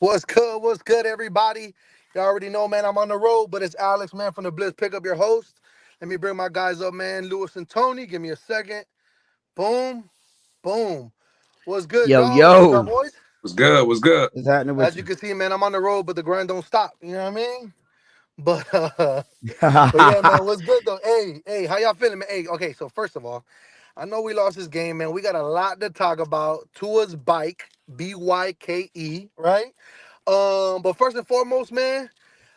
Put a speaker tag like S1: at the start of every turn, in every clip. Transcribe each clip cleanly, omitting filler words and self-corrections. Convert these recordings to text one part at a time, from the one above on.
S1: What's good? What's good, everybody? You already know, man, I'm on the road, but it's Alex, man, from the Blitz. Pick up your host. Let me bring my guys up, man. Lewis and Tony. Give me a second. Boom, boom. What's good,
S2: Yo,
S1: y'all? What's up,
S2: yo.
S1: boys?
S3: Was good. Was good.
S2: What's happening
S1: As
S2: with
S1: you
S2: you?
S1: can see, man, I'm on the road, but the grind don't stop. You know what I mean? But but yeah, man, what's good though? Hey, how y'all feeling, man? Hey, okay, so first of all, I know we lost this game, man. We got a lot to talk about. Tua's bike, BYKE, right? But first and foremost, man,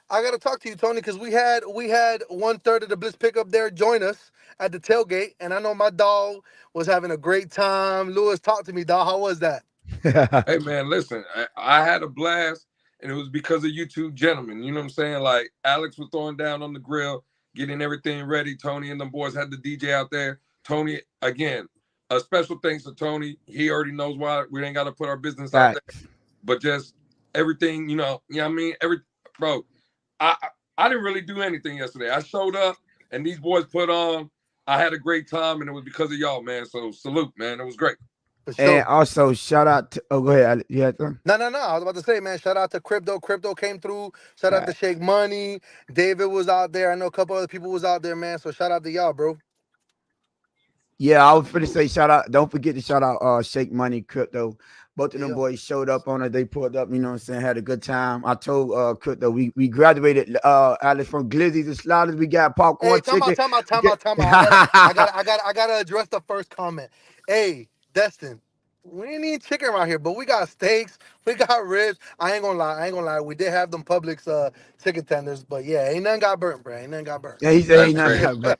S1: I gotta talk to you, Tony, because we had 1/3 of the Bliss pickup there join us at the tailgate, and I know my dog was having a great time. Lewis, talk to me, dog. How was that?
S3: Hey man, listen, I had a blast, and it was because of you two gentlemen. You know what I'm saying? Like Alex was throwing down on the grill, getting everything ready. Tony and the boys had the DJ out there. Tony, again, a special thanks to Tony. He already knows why we ain't got to put our business out there,
S2: Facts.
S3: but just everything, you know what I mean? Bro, I I didn't really do anything yesterday. I showed up, and these boys put on. I had a great time, and it was because of y'all, man. So salute, man. It was great.
S1: For
S2: And
S1: sure.
S2: also shout out to go ahead. You had some?
S1: No, no, no. I was about to say, man, shout out to Crypto. Crypto came through. Shout out to
S2: Fact.
S1: Shake Money. David was out there. I know a couple other people was out there, man. So shout out to y'all, bro.
S2: Yeah, I was finna say shout out. Don't forget to shout out Shake Money Crypto. Both of them
S1: Yeah.
S2: boys showed up on it. They pulled up, you know what I'm saying, had a good time. I told Crypto we graduated Alex from Glizzies and Sliders. We got
S1: Hey,
S2: popcorn
S1: time out,
S2: chicken.
S1: time out, time
S2: Get-
S1: out, time out. I gotta address the first comment. Hey, Destin, we ain't need chicken around here, but we got steaks, we got ribs. I ain't gonna lie. We did have them Publix chicken tenders, but yeah, ain't nothing got burnt, bro. Ain't nothing got burnt.
S2: yeah, he said
S3: That's
S2: ain't
S3: crazy.
S2: nothing, but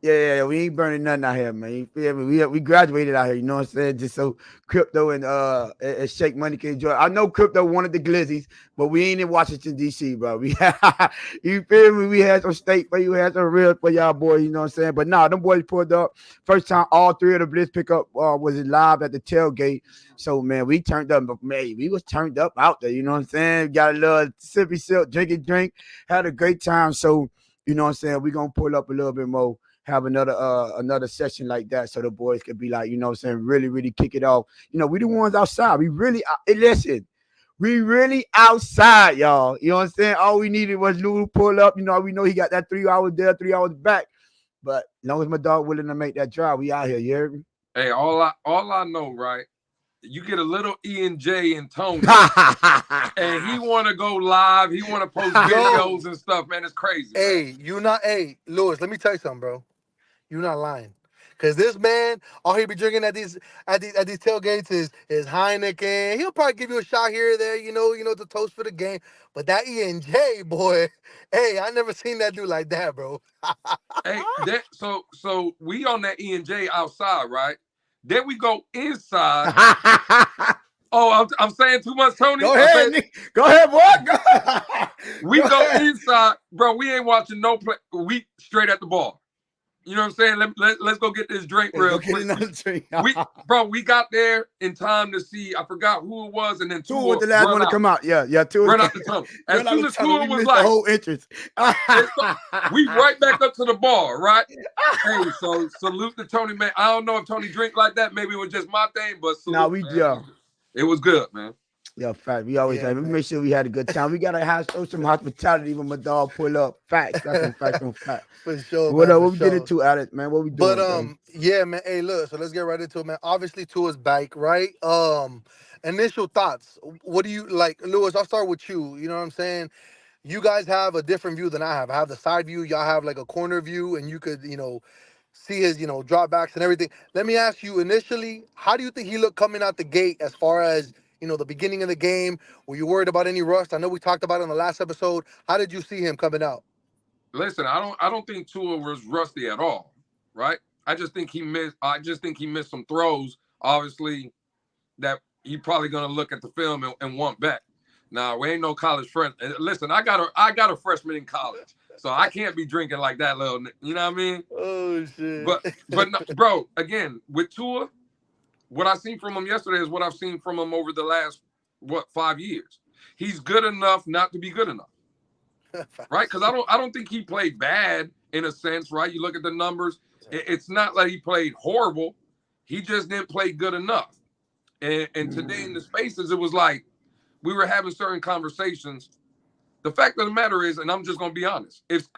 S2: yeah, we ain't burning nothing out here, man. You feel me? We graduated out here, you know what I'm saying? Just so crypto and Shake Money can enjoy. I know crypto wanted the glizzies, but we ain't in Washington D.C., bro. We you feel me? We had some steak for you, had some ribs for y'all boys, you know what I'm saying? But nah, them boys pulled up. First time all three of the Blitz pickup was live at the tailgate. So man, we turned up, but man, we was turned up out there, you know what I'm saying? Got a little sippy sip, drink, had a great time. So you know what I'm saying? We gonna pull up a little bit more, have another session like that so the boys could be like, you know what I'm saying, really kick it off. You know, we the ones outside. We really listen, we really outside, y'all. You know what I'm saying? All we needed was Lou to pull up. You know, we know he got that 3 hours there, 3 hours back. But as long as my dog willing to make that drive, we out here, you hear me?
S3: Hey, all I know, right? You get a little E and J and Tony, and he want to go live. He want to post
S1: Yo,
S3: videos and stuff. Man, it's crazy, man.
S1: hey, Lewis, let me tell you something, bro. You're not lying. Cause this man, all he be drinking at these tailgates is Heineken. He'll probably give you a shot here or there, to toast for the game. But that E and J boy, hey, I never seen that dude like that, bro.
S3: Hey, so we on that E and J outside, right? Then we go inside. Oh, I'm saying too much, Tony.
S2: Go
S3: I'm
S2: ahead,
S3: saying
S2: Nick. Go ahead, boy. Go,
S3: we
S2: go
S3: go
S2: ahead.
S3: inside, bro. We ain't watching no play. We straight at the ball. You know what I'm saying? Let's go get this drink
S2: Let's
S3: real
S2: go get
S3: quick.
S2: another drink.
S3: We got there in time to see. I forgot who it was, and then
S2: Tua was
S3: Tua
S2: the last one
S3: run
S2: to
S3: out,
S2: come out. Yeah, Tua
S3: run out the tunnel. As
S2: run out
S3: soon
S2: the
S3: as
S2: tunnel.
S3: Tua
S2: We
S3: was
S2: missed the
S3: like,
S2: whole entrance.
S3: let's go, we right back up to the bar, right? Hey, so salute to Tony, man. I don't know if Tony drink like that. Maybe it was just my thing, but
S2: Now
S3: salute,
S2: we
S3: man.
S2: yeah.
S3: It was good, man.
S2: Yeah, fact. We always
S1: Yeah,
S2: have. We
S1: man.
S2: make sure we had a good time. We gotta show some hospitality when my dog pull up. Facts. That's on facts on fact.
S1: For sure,
S2: What
S1: man,
S2: up?
S1: for
S2: What we get
S1: sure.
S2: into, Alex, man? What we
S1: But
S2: doing, bro?
S1: yeah, man. Hey, look. So let's get right into it, man. Obviously, to his bike, right? Initial thoughts. What do you like, Lewis? I'll start with you. You know what I'm saying? You guys have a different view than I have. I have the side view. Y'all have like a corner view, and you could, see his, dropbacks and everything. Let me ask you initially, how do you think he looked coming out the gate as far as the beginning of the game? Were you worried about any rust? I know we talked about it in the last episode. How did you see him coming out?
S3: Listen, I don't think Tua was rusty at all, right? I just think he missed some throws. Obviously, that he probably gonna look at the film and want back. Now we ain't no college friend. Listen, I got a freshman in college, so I can't be drinking like that little. You know what I mean?
S1: Oh shit.
S3: But no, bro, again with Tua, what I seen from him yesterday is what I've seen from him over the last 5 years. He's good enough not to be good enough, right? Because I don't think he played bad in a sense, right? You look at the numbers, it's not like he played horrible. He just didn't play good enough. And today in the spaces, it was like, we were having certain conversations. The fact of the matter is, and I'm just gonna be honest, if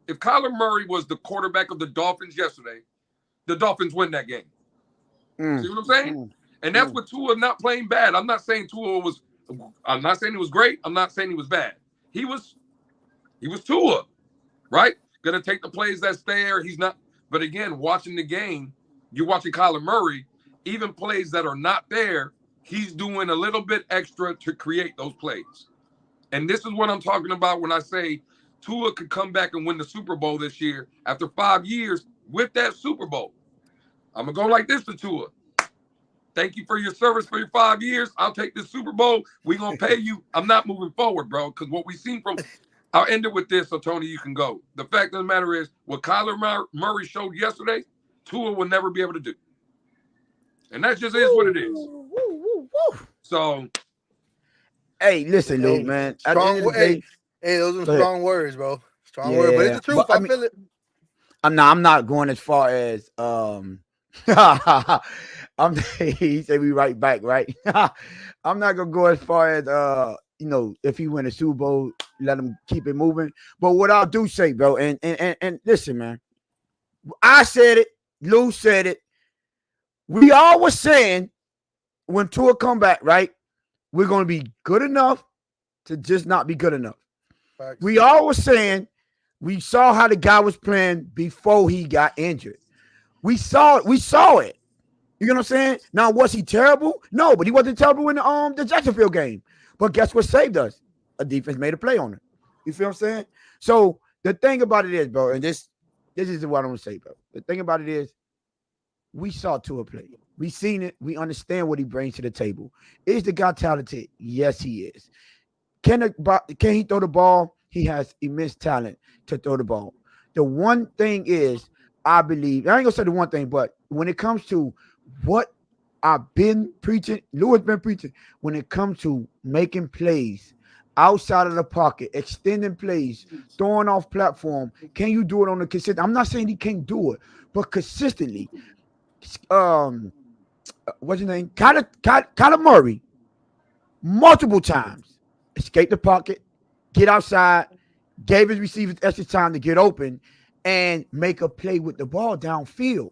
S3: Kyler Murray was the quarterback of the Dolphins yesterday, the Dolphins win that game. See what I'm saying? And that's with Tua not playing bad. I'm not saying he was great. I'm not saying he was bad. He was Tua, right? Gonna take the plays that's there. He's not. But again, watching the game, you're watching Kyler Murray, even plays that are not there, he's doing a little bit extra to create those plays. And this is what I'm talking about when I say Tua could come back and win the Super Bowl this year after 5 years with that Super Bowl. I'm going to go like this to Tua. Thank you for your service for your 5 years. I'll take this Super Bowl. We're going to pay you. I'm not moving forward, bro, because what we've seen from – I'll end it with this, so Tony, you can go. The fact of the matter is, what Kyler Murray showed yesterday, Tua will never be able to do. And that just is what it is. So –
S2: hey, listen, Luke, man. At the end of the day,
S1: those are strong words, bro. Strong words, but it's the truth. I feel it.
S2: I'm not going as far as he said we right back, right? I'm not gonna go as far as if he win a Super Bowl, let him keep it moving. But what I'll do say, bro, and listen, man, I said it, Lou said it. We all were saying when Tua come back, right? We're going to be good enough to just not be good enough. Facts. We all were saying we saw how the guy was playing before he got injured. We saw it. You know what I'm saying? Now, was he terrible? No, but he wasn't terrible in the Jacksonville game. But guess what saved us? A defense made a play on it. You feel what I'm saying? So the thing about it is, bro, and this is what I'm going to say, bro. The thing about it is, we saw Tua play. We seen it. We understand what he brings to the table. Is the guy talented? Yes, he is. Can he throw the ball? He has immense talent to throw the ball. The one thing is, I believe, I ain't gonna say the one thing, but when it comes to what I've been preaching, Lou has been preaching, when it comes to making plays outside of the pocket, extending plays, throwing off platform, can you do it on a consistent? I'm not saying he can't do it, but consistently. What's his name? Kyler Murray, multiple times, escaped the pocket, get outside, gave his receivers extra time to get open, and make a play with the ball downfield.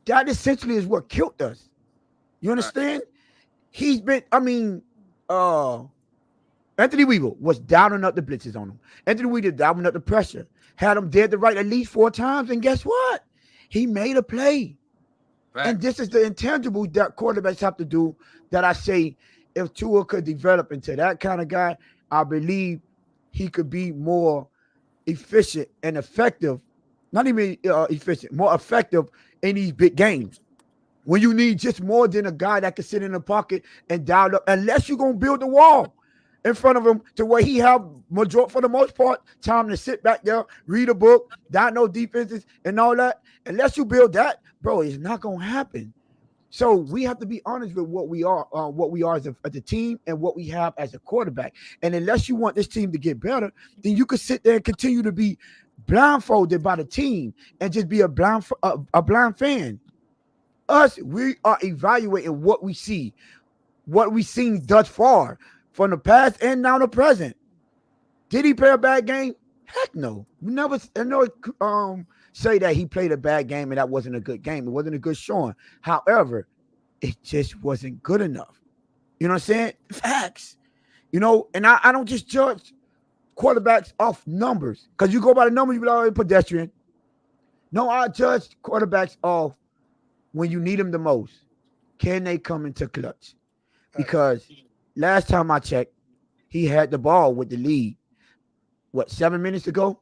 S2: That essentially is what killed us. You understand? He's been, Anthony Weaver was downing up the blitzes on him. Anthony Weaver downing up the pressure. Had him dead to right at least 4 times, and guess what? He made a play. Right. And this is the intangible that quarterbacks have to do that I say if Tua could develop into that kind of guy, I believe he could be more efficient and effective. Not even efficient, more effective in these big games. When you need just more than a guy that can sit in the pocket and dial up, unless you're going to build a wall in front of him to where he have, for the most part, time to sit back there, read a book, diagnose defenses and all that. Unless you build that, bro, it's not going to happen. So we have to be honest with what we are as a team and what we have as a quarterback. And unless you want this team to get better, then you could sit there and continue to be blindfolded by the team and just be a blind fan. Us, we are evaluating what we see, what we've seen thus far from the past and now the present. Did he play a bad game? Heck no. We never say that he played a bad game and that wasn't a good game. It wasn't a good showing. However, it just wasn't good enough. You know what I'm saying? Facts. You know, and I don't just judge quarterbacks off numbers. Because you go by the numbers, you be like, oh, pedestrian. No, I judge quarterbacks off when you need them the most. Can they come into clutch? Because last time I checked, he had the ball with the lead. 7 minutes ago?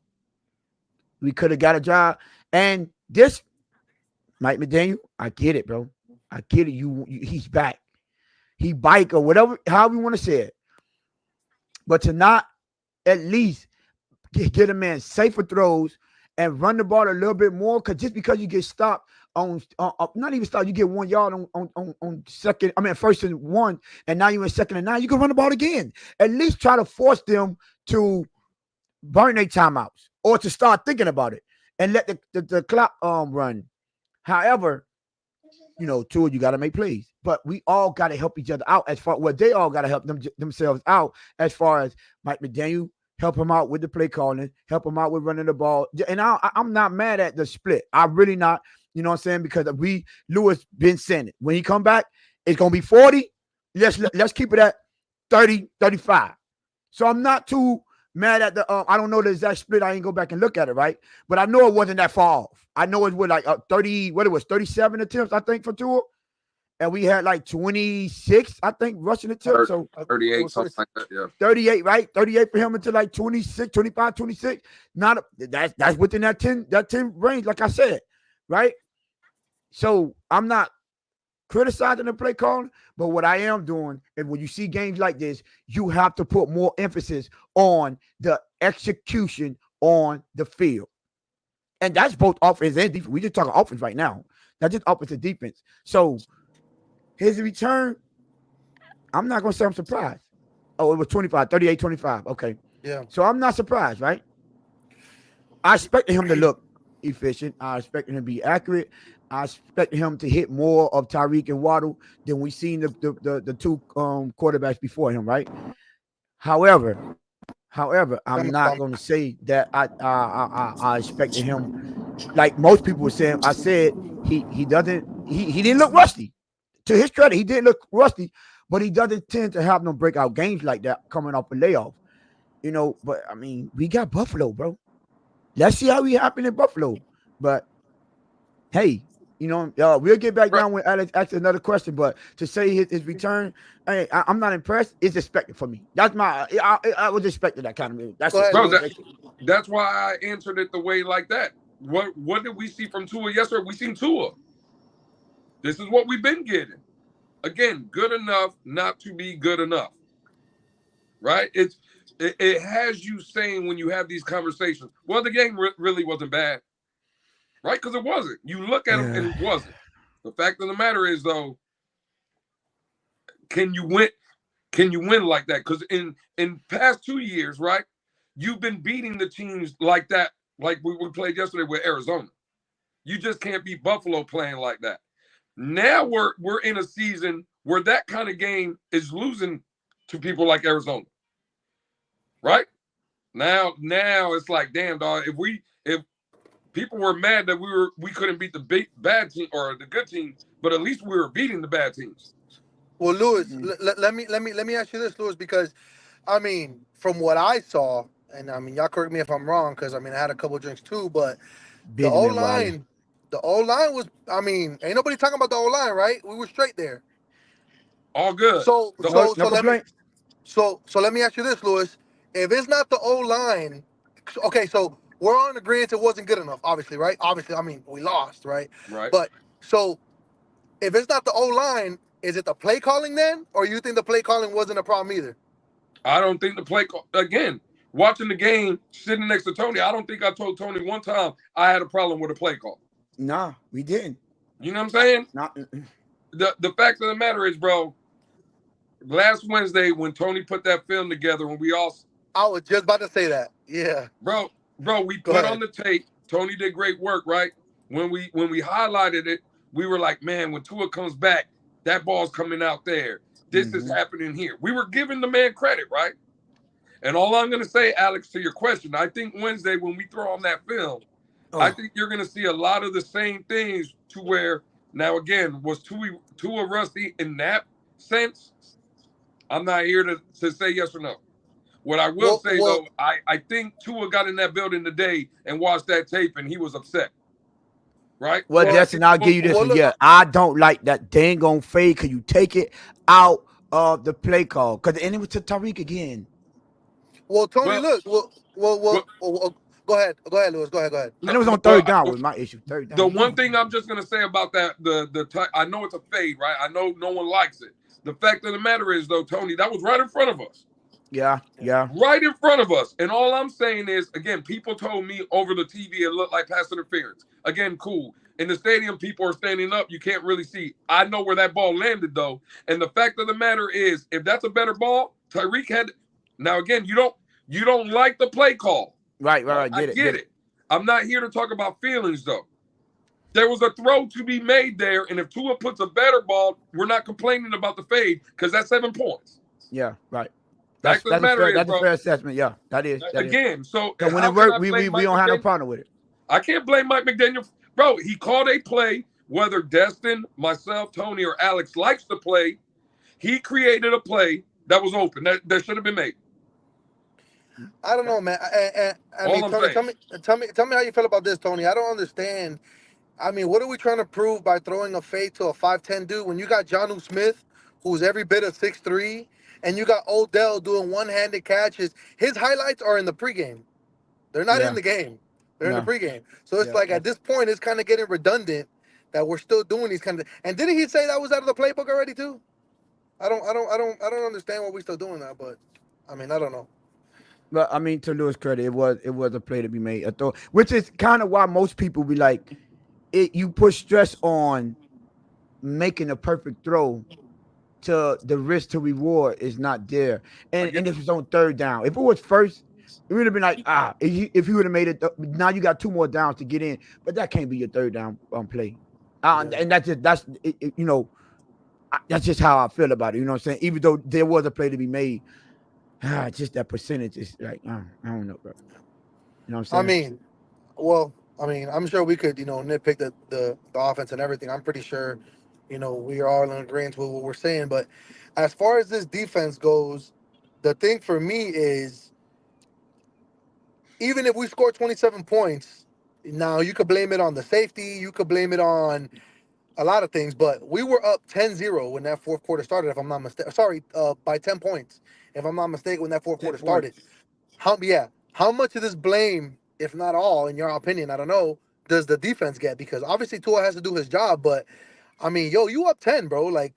S2: We could have got a job. And this, Mike McDaniel, I get it, bro. I get it. He's back. He bike or whatever, however you want to say it. But to not at least get a man safer throws and run the ball a little bit more, because just because you get stopped on not even stop, you get 1 yard on second, first and 1, and now you're in second and 9, you can run the ball again. At least try to force them to burn their timeouts or to start thinking about it and let the clock run. However, Tua, you got to make plays. but we all got to help each other out as far. Well, they all got to help themselves out as far as Mike McDaniel help him out with the play calling, help him out with running the ball. And I'm not mad at the split. I'm really not. You know what I'm saying? Because Lewis been saying it. When he come back, it's gonna be 40. Let's keep it at 30, 35. So I'm not too mad at the. I don't know the exact split. I ain't go back and look at it, right? But I know it wasn't that far off. I know it was like 30. What it was, 37 attempts, I think, for Tua, and we had like 26, I think, rushing attempts. So
S3: 38, something like that. Yeah,
S2: 38, right? 38 for him until like 26, 25, 26. That's within that 10 range, like I said, right? So I'm not criticizing the play calling, but what I am doing, and when you see games like this, you have to put more emphasis on the execution on the field. And that's both offense and defense. We just talking offense right now. That's just offense and defense. So his return, I'm not going to say I'm surprised. Oh, it was 38, 25. Okay.
S1: Yeah.
S2: So I'm not surprised, right? I expected him to look efficient. I expected him to be accurate. I expect him to hit more of Tyreek and Waddle than we've seen the two quarterbacks before him, right? However, I'm not going to say that I expected him like most people were saying. I said he didn't look rusty. To his credit, he didn't look rusty, but he doesn't tend to have no breakout games like that coming off a layoff. You know, but I mean, we got Buffalo, bro. Let's see how he happened in Buffalo. But hey, you know, we'll get back down when Alex asks another question. But to say his return, I'm not impressed. It's expected for me. That's I was expecting that kind of move. That's
S3: that's why I answered it the way like that. What did we see from Tua yesterday? We seen Tua. This is what we've been getting. Again, good enough not to be good enough. Right? It has you saying when you have these conversations, well, the game really wasn't bad. Right? Because it wasn't. You look at it and it wasn't. The fact of the matter is, though, can you win? Can you win like that? Because in past 2 years, right, you've been beating the teams like that, like we played yesterday with Arizona. You just can't beat Buffalo playing like that. Now we're in a season where that kind of game is losing to people like Arizona. Right? Now it's like, damn, dog, if people were mad that we couldn't beat the bad team or the good team, but at least we were beating the bad teams.
S1: Well, Lewis, let me ask you this, Lewis, because I mean, from what I saw, and I mean, y'all correct me if I'm wrong, because I mean, I had a couple of drinks too, but the O-line was, I mean, ain't nobody talking about the O-line, right? We were straight there.
S3: All good.
S1: So let me ask you this, Lewis. If it's not the O-line, okay, so we're on agreement it wasn't good enough, obviously, right? Obviously, I mean, we lost, right?
S3: Right.
S1: But so if it's not the O-line, is it the play calling then? Or you think the play calling wasn't a problem either?
S3: I don't think the play again, watching the game, sitting next to Tony, I don't think I told Tony one time I had a problem with a play call.
S2: Nah, we didn't.
S3: You know what I'm saying?
S2: Not
S3: the fact of the matter is, bro, last Wednesday when Tony put that film together and
S1: I was just about to say that. Yeah.
S3: Bro, we put on the tape. Tony did great work, right? When we highlighted it, we were like, man, when Tua comes back, that ball's coming out there. This is happening here. We were giving the man credit, right? And all I'm going to say, Alex, to your question, I think Wednesday when we throw on that film, I think you're going to see a lot of the same things to where, now again, was Tua rusty in that sense? I'm not here to say yes or no. What I will say, though, I think Tua got in that building today and watched that tape, and he was upset. Right?
S2: Well, Justin, I'll give you this one. Yeah, I don't like that dang on fade because you take it out of the play call. Because then it was to Tyreek again.
S1: Well, Tony, look. Well, go ahead, Lewis. Go ahead.
S2: And it was on third down was my issue. Third down.
S3: The one thing I'm just gonna say about that, I know it's a fade, right? I know no one likes it. The fact of the matter is, though, Tony, that was right in front of us.
S2: Yeah.
S3: Right in front of us. And all I'm saying is, again, people told me over the TV it looked like pass interference. Again, cool. In the stadium, people are standing up. You can't really see. I know where that ball landed, though. And the fact of the matter is, if that's a better ball, Tyreek had. Now, again, you don't like the play call.
S2: Right.
S3: I get it. I'm not here to talk about feelings, though. There was a throw to be made there, and if Tua puts a better ball, we're not complaining about the fade because that's 7 points.
S2: Yeah, right.
S3: That's
S2: That's
S3: a
S2: a fair assessment. Yeah, that is.
S3: Again, so
S2: when
S3: how
S2: it
S3: can
S2: worked,
S3: I
S2: we
S3: blame Mike
S2: don't have no
S3: McDaniel?
S2: problem with it.
S3: I can't blame Mike McDaniel. Bro, he called a play, whether Destin, myself, Tony, or Alex likes the play. He created a play that was open, that should have been made.
S1: I don't know, man. I
S3: All
S1: mean,
S3: I'm
S1: Tony,
S3: saying.
S1: tell me how you feel about this, Tony. I don't understand. I mean, what are we trying to prove by throwing a fade to a 5'10" dude when you got Jonnu Smith, who's every bit of 6'3", and you got Odell doing one-handed catches? His highlights are in the pregame. They're not in the game. They're in the pregame. So it's like at this point, it's kind of getting redundant that we're still doing these kind of. And didn't he say that was out of the playbook already too? I don't understand why we're still doing that. But I mean, I don't know.
S2: But I mean, to Lewis' credit, it was a play to be made, a throw, which is kind of why most people be like, you put stress on making a perfect throw to the risk to reward is not there. And if it's on third down, if it was first, it would have been like, if you would have made it, now you got 2 more downs to get in, but that can't be your third down play. And that's just how I feel about it. You know what I'm saying? Even though there was a play to be made, just that percentage is like, I don't know, bro. You know what I'm saying?
S1: I'm sure we could, nitpick the offense and everything. I'm pretty sure, we are all in agreement with what we're saying. But as far as this defense goes, the thing for me is, even if we score 27 points, now you could blame it on the safety, you could blame it on a lot of things, but we were up 10-0 when that fourth quarter started, if I'm not mistaken. Sorry, by 10 points, if I'm not mistaken, when that fourth quarter started. How much of this blame, if not all, in your opinion, I don't know, does the defense get? Because obviously Tua has to do his job, but I mean, you up 10, bro. Like,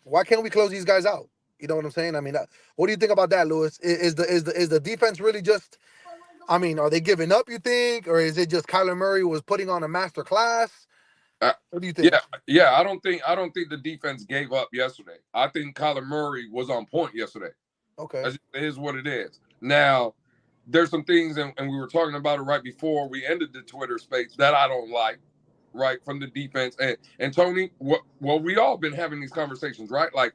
S1: why can't we close these guys out? You know what I'm saying? I mean, what do you think about that, Lewis? Is the defense really just? I mean, are they giving up, you think, or is it just Kyler Murray was putting on a master class? What do you think?
S3: Yeah. I don't think the defense gave up yesterday. I think Kyler Murray was on point yesterday.
S1: Okay,
S3: it is what it is. Now, there's some things, and we were talking about it right before we ended the Twitter space, that I don't like, right, from the defense. And Tony, we all been having these conversations, right? Like,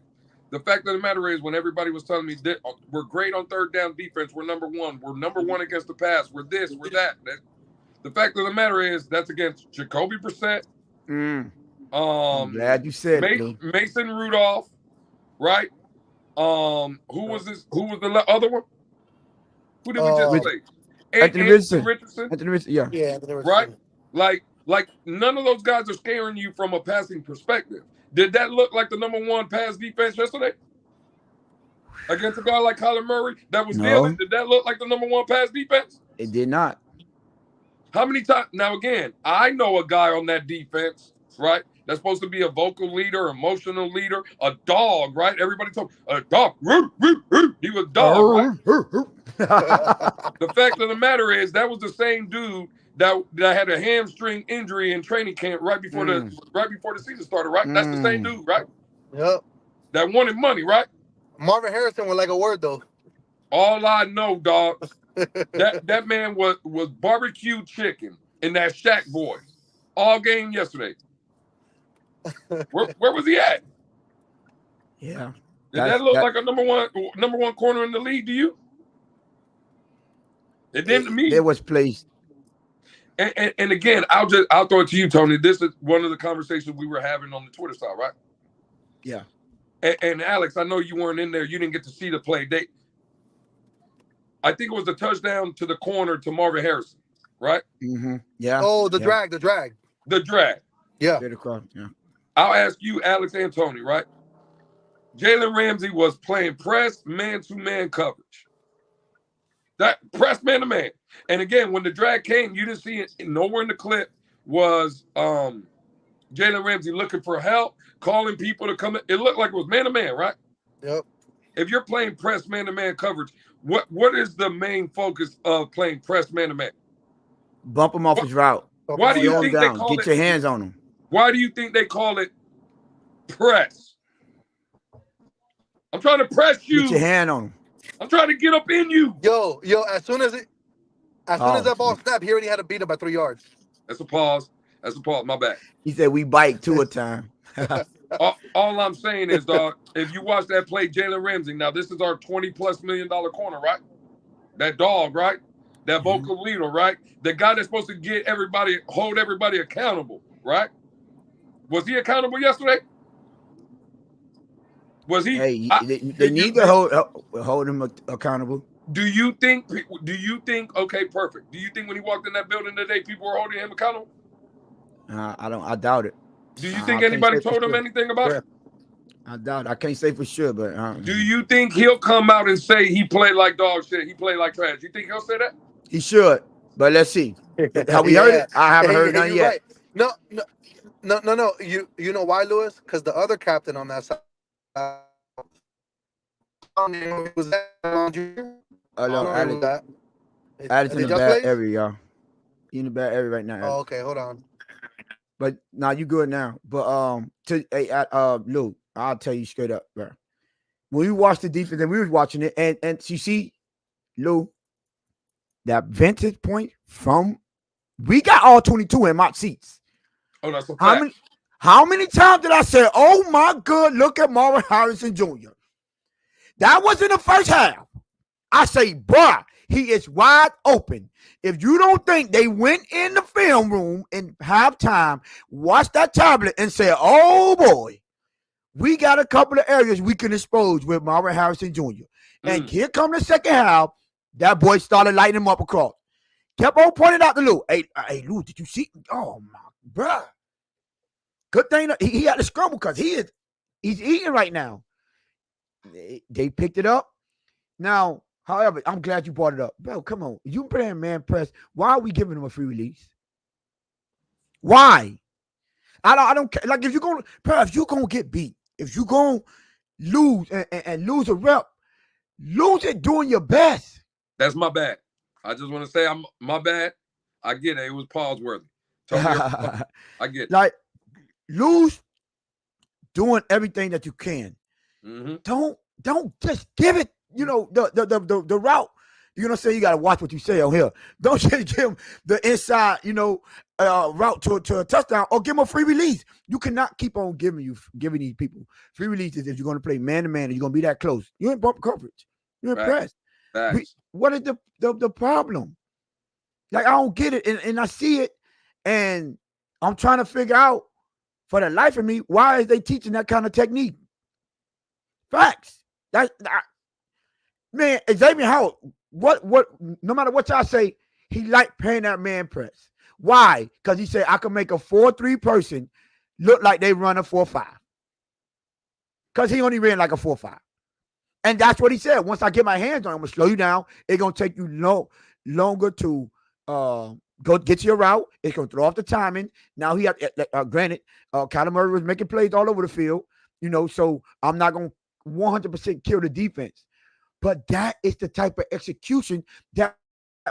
S3: the fact of the matter is, when everybody was telling me that we're great on third down defense, we're number one against the pass, we're this, we're that. The fact of the matter is, that's against Jacoby Brissett.
S2: I'm glad you said it,
S3: Mason Rudolph, right? Who was the other one? Who did we just play?
S2: Anthony Richardson.
S1: Anthony Richardson.
S3: Right? Like none of those guys are scaring you from a passing perspective. Did that look like the number one pass defense yesterday? Against a guy like Kyler Murray that was dealing? Did that look like the number one pass defense?
S2: It did not.
S3: How many times? Now, again, I know a guy on that defense, right? That's supposed to be a vocal leader, emotional leader, a dog, right? Everybody told a dog. He was a dog, right? The fact of the matter is, that was the same dude that had a hamstring injury in training camp right before the season started, right? That's the same dude, right?
S1: Yep.
S3: That wanted money, right?
S1: Marvin Harrison would like a word though.
S3: All I know, dog, that man was barbecue chicken in that Shaq boy all game yesterday. Where was he at?
S2: Yeah.
S3: Did that look like a number one corner in the league to you? It didn't to me.
S2: It was placed.
S3: And again, I'll throw it to you, Tony. This is one of the conversations we were having on the Twitter side, right?
S2: Yeah.
S3: And Alex, I know you weren't in there. You didn't get to see the play. I think it was a touchdown to the corner to Marvin Harrison, right?
S2: Mm-hmm. Yeah.
S1: Oh, the drag.
S3: Yeah.
S2: Yeah.
S3: I'll ask you, Alex and Tony, right? Jalen Ramsey was playing press man-to-man coverage. That press man-to-man. And again, when the drag came, you didn't see it. Nowhere in the clip was Jalen Ramsey looking for help, calling people to come in. It looked like it was man-to-man, right?
S1: Yep.
S3: If you're playing press man-to-man coverage, what is the main focus of playing press man-to-man?
S2: Bump him off his route.
S3: Why do you think they call
S2: Get your hands on him.
S3: Why do you think they call it press? I'm trying to press you.
S2: Get your hand on him.
S3: I'm trying to get up in you.
S1: Yo, as soon as that ball snapped, he already had to beat him by 3 yards.
S3: That's a pause. That's the part. My bad.
S2: He said we bite two a time.
S3: All I'm saying is, dog, if you watch that play, Jalen Ramsey, now this is our $20+ million corner, right? That dog, right? That vocal leader, right? The guy that's supposed to hold everybody accountable, right? Was he accountable yesterday? Was he?
S2: Hey, they need to hold him accountable.
S3: Do you think? Okay, perfect. Do you think when he walked in that building today, people were holding him accountable?
S2: I doubt it.
S3: Do you think anybody told him anything about it?
S2: I doubt it. I can't say for sure, but
S3: do you think he'll come out and say he played like dog shit? He played like trash. You think he'll say that?
S2: He should, but let's see. Have we heard it? I haven't heard none yet.
S1: Right. No. You know why, Lewis? Because the other captain on that side was
S2: Alex in the bad area, y'all. He in the bad area right now.
S1: Oh, okay, hold on.
S2: But now you good now. But Lou, I'll tell you straight up, bro. When we watched the defense, and we was watching it, and you see, Lou, that vantage point we got all 22 in my seats.
S3: Oh, that's a fact.
S2: How many times did I say, oh my God, look at Marvin Harrison Jr.? That was in the first half. I say, bruh, he is wide open. If you don't think they went in the film room in halftime, watch that tablet and say, oh boy, we got a couple of areas we can expose with Marvin Harrison Jr. And here come the second half, that boy started lighting him up across. Kept on pointing out to Lou. Hey, Lou, did you see? Oh my, bruh. Good thing he had to scramble because he's eating right now. They picked it up. Now, however, I'm glad you brought it up. Bro, come on. You playing man press. Why are we giving him a free release? Why? I don't care. Like, if you're going to get beat, if you're going to lose and lose a rep, lose it doing your best.
S3: That's my bad. I just want to say my bad. I get it. It was pause worthy. I get it.
S2: Like, lose doing everything that you can.
S3: Mm-hmm.
S2: Don't just give it, the route. You know what I'm saying? You got to watch what you say on here. Don't just give him the inside, route to a touchdown or give him a free release. You cannot keep on giving these people free releases if you're going to play man-to-man and you're going to be that close. You ain't bump coverage. You're impressed. What is the problem? Like, I don't get it. And I see it. And I'm trying to figure out for the life of me, why is they teaching that kind of technique? Facts. Man, Xavier Howard, what, no matter what y'all say, he liked playing that man press. Why? Because he said, I can make a 4-3 person look like they run a 4-5. Because he only ran like a 4-5. And that's what he said. Once I get my hands on him, I'm going to slow you down. It's going to take you longer to go get to your route. It's going to throw off the timing. Now he had, granted, Kyler Murray was making plays all over the field, so I'm not going to 100% kill the defense. But that is the type of execution that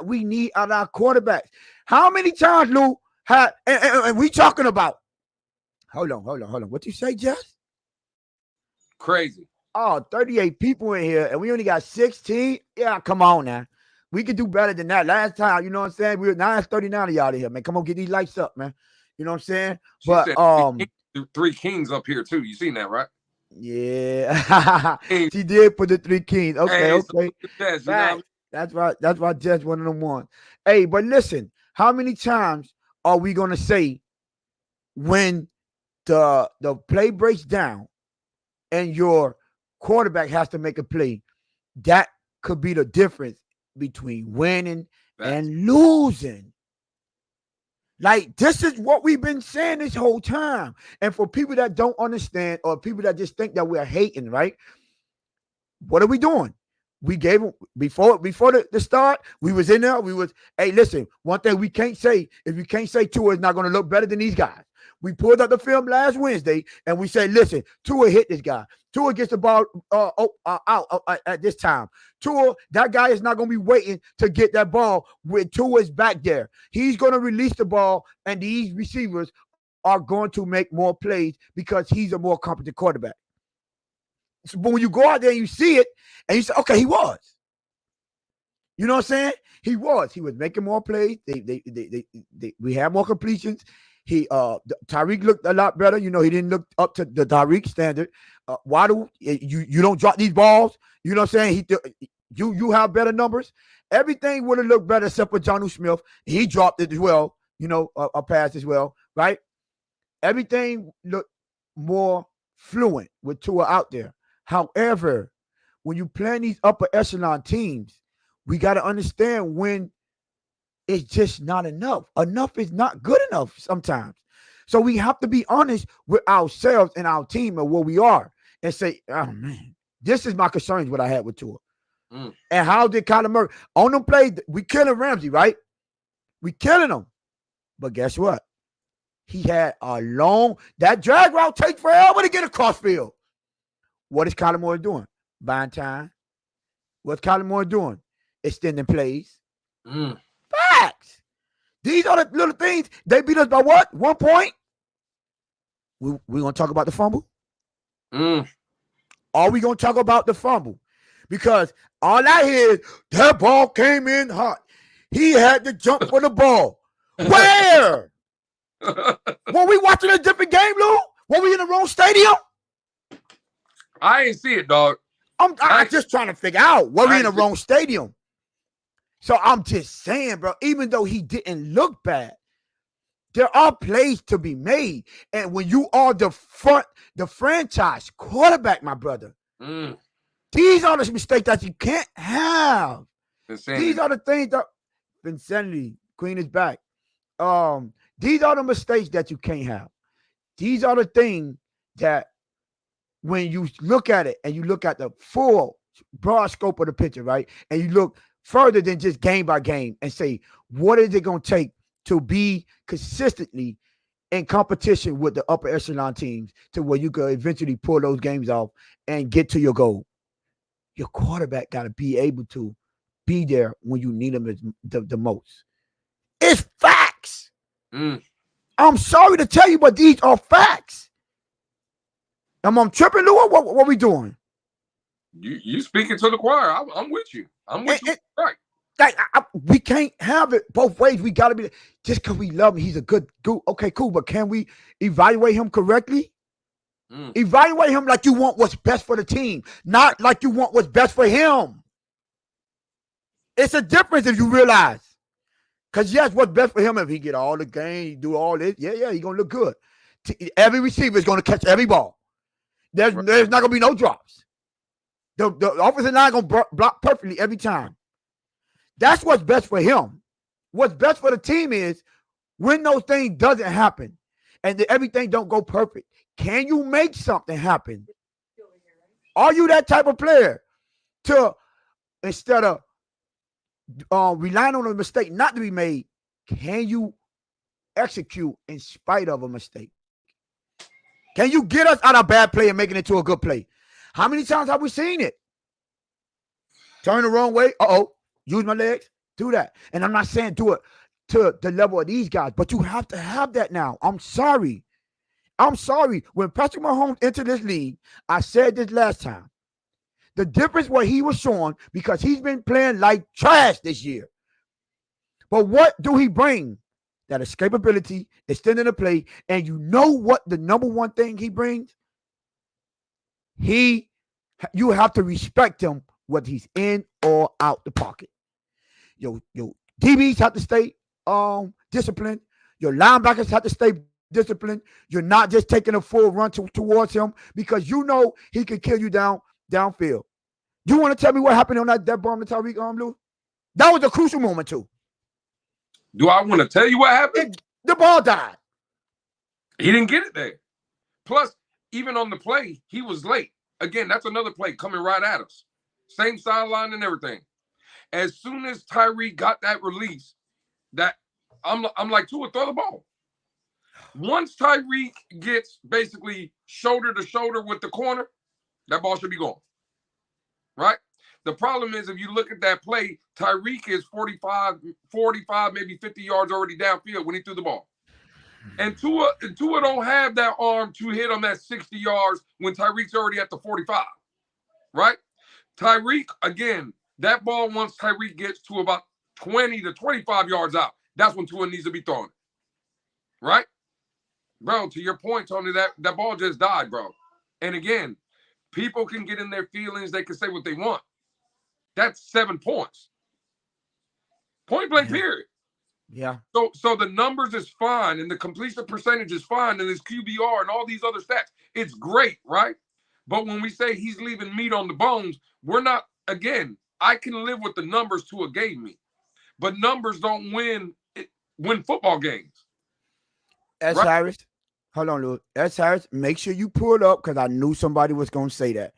S2: we need out of our quarterbacks. How many times, Lou, and we talking about? Hold on. What you say, Jess?
S3: Crazy.
S2: Oh, 38 people in here, and we only got 16? Yeah, come on now. We could do better than that. Last time, you know what I'm saying? We were 939 of y'all in here, man. Come on, get these lights up, man. You know what I'm saying?
S3: But three kings up here too. You seen that, right?
S2: Yeah. She did put the 3 kings. Okay.
S3: Yes,
S2: That's right. That's why Jess one of them ones. Hey, but listen, how many times are we gonna say when the play breaks down and your quarterback has to make a play, that could be the difference between winning and losing? Like, this is what we've been saying this whole time. And for people that don't understand, or people that just think that we're hating, right? What are we doing? We gave them before the start. We was in there. Hey, listen, one thing we can't say is we can't say Tua is not going to look better than these guys. We pulled up the film last Wednesday and we said, listen, Tua hit this guy. Tua gets the ball out at this time. Tua, that guy is not going to be waiting to get that ball when Tua is back there. He's going to release the ball, and these receivers are going to make more plays because he's a more competent quarterback. So, but when you go out there and you see it, and you say, okay, he was. You know what I'm saying? He was. He was making more plays. We had more completions. Tyreek looked a lot better. You know, he didn't look up to the Tyreek standard. Why do you don't drop these balls? You know what I'm saying? You have better numbers. Everything would have looked better except for Jonnu Smith. He dropped it as well. You know, a pass as well, right? Everything looked more fluent with Tua out there. However, when you play these upper echelon teams, we got to understand when it's just not enough. Enough is not good enough sometimes. So we have to be honest with ourselves and our team and where we are and say, oh, man, this is my concerns what I had with Tua. And how did Kyler Murray on them play? We killing Ramsey, right? We killing him. But guess what? He had that drag route take forever to get across field. What is Kyler Murray doing? Buying time. What's Kyler Murray doing? Extending plays. Facts. These are the little things. They beat us by what? 1 point? We're going to talk about the fumble? Are we going to talk about the fumble? Because all I hear is that ball came in hot. He had to jump for the ball. Where? Were we watching a different game, Lou? Were we in the wrong stadium?
S3: I ain't see it, dog.
S2: I'm just trying to figure out, were we in the wrong stadium? So I'm just saying, bro, even though he didn't look bad, there are plays to be made. And when you are the franchise quarterback, my brother, these are the mistakes that you can't have. Insanity. These are the things that insanity. Queen is back. These are the mistakes that you can't have. These are the things that when you look at it and you look at the full broad scope of the picture, right? And you look further than just game by game and say, what is it going to take to be consistently in competition with the upper echelon teams to where you could eventually pull those games off and get to your goal? Your quarterback got to be able to be there when you need him the most. It's facts. I'm sorry to tell you, but these are facts. I'm tripping, Lou. What we doing?
S3: You speaking to the choir. I'm with you. I'm with you. Right.
S2: We can't have it both ways. We got to be just because we love him. He's a good. Okay, cool. But can we evaluate him correctly? Evaluate him like you want what's best for the team, not like you want what's best for him. It's a difference if you realize. Because yes, what's best for him if he get all the game, he do all this. Yeah, he's gonna look good. Every receiver is gonna catch every ball. There's not gonna be no drops. The offensive line gonna block perfectly every time. That's what's best for him. What's best for the team is when those things doesn't happen and everything don't go perfect. Can you make something happen? Are you that type of player to instead of relying on a mistake not to be made, can you execute in spite of a mistake? Can you get us out of a bad play and make it into a good play? How many times have we seen it? Turn the wrong way. Use my legs. Do that. And I'm not saying do it to the level of these guys, but you have to have that now. I'm sorry. When Patrick Mahomes entered this league, I said this last time. The difference what he was showing, because he's been playing like trash this year. But what do he bring? That escapability, extending the play, and you know what the number one thing he brings? You have to respect him whether he's in or out the pocket. Your DBs have to stay disciplined. Your linebackers have to stay disciplined. You're not just taking a full run towards him because you know he can kill you downfield. You want to tell me what happened on that bomb to Tyreek Lou? That was a crucial moment too.
S3: Do I want to tell you what happened?
S2: The ball died.
S3: He didn't get it there. Plus, even on the play, he was late. Again, that's another play coming right at us. Same sideline and everything. As soon as Tyreek got that release, that I'm like, Tua, throw the ball. Once Tyreek gets basically shoulder to shoulder with the corner, that ball should be gone. Right? The problem is if you look at that play, Tyreek is 45, maybe 50 yards already downfield when he threw the ball. And Tua don't have that arm to hit him at 60 yards when Tyreek's already at the 45. Right? Tyreek, again, that ball, once Tyreek gets to about 20 to 25 yards out, that's when Tua needs to be throwing it. Right? bro, to your point, Tony, that ball just died, bro. And again, people can get in their feelings. They can say what they want. That's 7 points. Point blank, period.
S2: Yeah.
S3: So the numbers is fine, and the completion percentage is fine, and his QBR and all these other stats, it's great, right? But when we say he's leaving meat on the bones, we're not. Again, I can live with the numbers Tua gave me, but numbers don't win football games.
S2: S.
S3: Right?
S2: Harris, hold on, Lou. S. Harris, make sure you pull it up because I knew somebody was going to say that.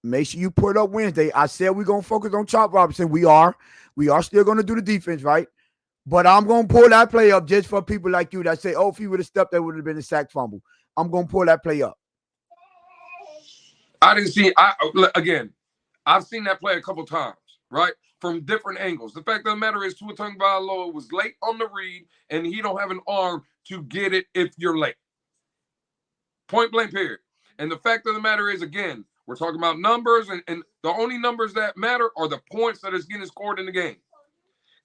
S2: Make sure you pull it up Wednesday. I said we're going to focus on Chop Robinson. We are still going to do the defense, right? But I'm going to pull that play up just for people like you that say, oh, if he would have stepped, that would have been a sack fumble. I'm going to pull that play up.
S3: I didn't see. Again, I've seen that play a couple times, right? From different angles. The fact of the matter is, Tua Tagovailoa was late on the read, and he don't have an arm to get it if you're late. Point blank, period. And the fact of the matter is, again, we're talking about numbers, and the only numbers that matter are the points that is getting scored in the game.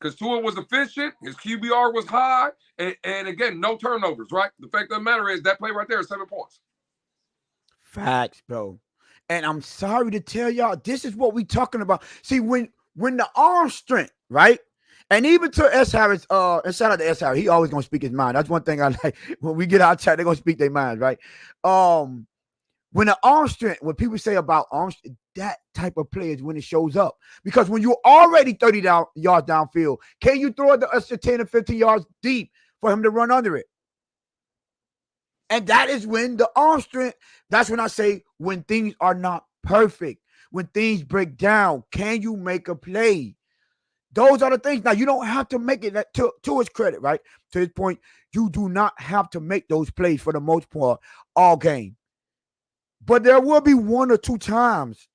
S3: Because Tua was efficient, his QBR was high, and again, no turnovers, right? The fact of the matter is, that play right there is 7 points.
S2: Facts, bro. And I'm sorry to tell y'all, this is what we talking about. See, when the arm strength, right? And even to S. Harris, and shout out to S. Harris, he always gonna speak his mind. That's one thing I like. When we get out chat, they're gonna speak their minds, right? When the arm strength, when people say about arm, that type of play is when it shows up. Because when you're already 30 yards downfield, can you throw it the extra 10 or 15 yards deep for him to run under it? And that is when the arm strength, that's when I say when things are not perfect, when things break down, can you make a play? Those are the things. Now, you don't have to make it to his credit, right? To his point, you do not have to make those plays for the most part all game. But there will be 1 or 2 times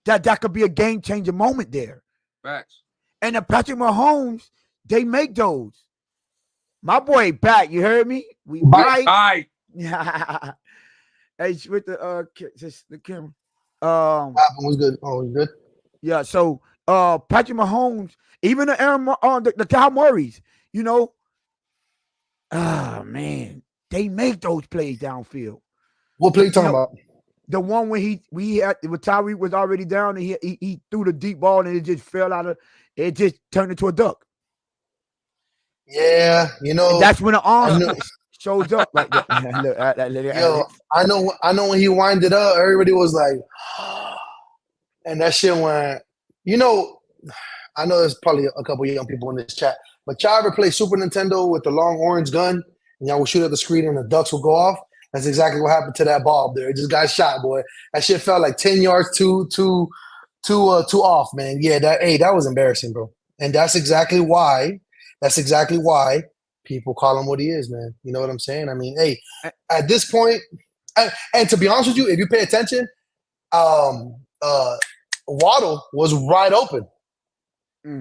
S2: that could be a game-changing moment there.
S3: Facts.
S2: And the Patrick Mahomes, they make those. My boy back, you heard me? We
S3: right.
S2: Hey, with the camera.
S1: Was good. Oh, was good.
S2: Yeah, so Patrick Mahomes, even the Kyle Murrays, you know, man, they make those plays downfield.
S1: What play you talking about?
S2: The one when Tyreek was already down and he threw the deep ball and it just fell out of it, just turned into a duck.
S1: Yeah, you know,
S2: and that's when the arm shows up like that.
S1: Yo, I know when he winded up, everybody was like, and that shit went. You know, I know there's probably a couple of young people in this chat, but y'all ever play Super Nintendo with the long orange gun and y'all would shoot at the screen and the ducks would go off? That's exactly what happened to that ball there. It just got shot, boy. That shit felt like 10 yards too off, man. Yeah, that was embarrassing, bro. And that's exactly why people call him what he is, man. You know what I'm saying? I mean, hey, at this point, and to be honest with you, if you pay attention, Waddle was right open.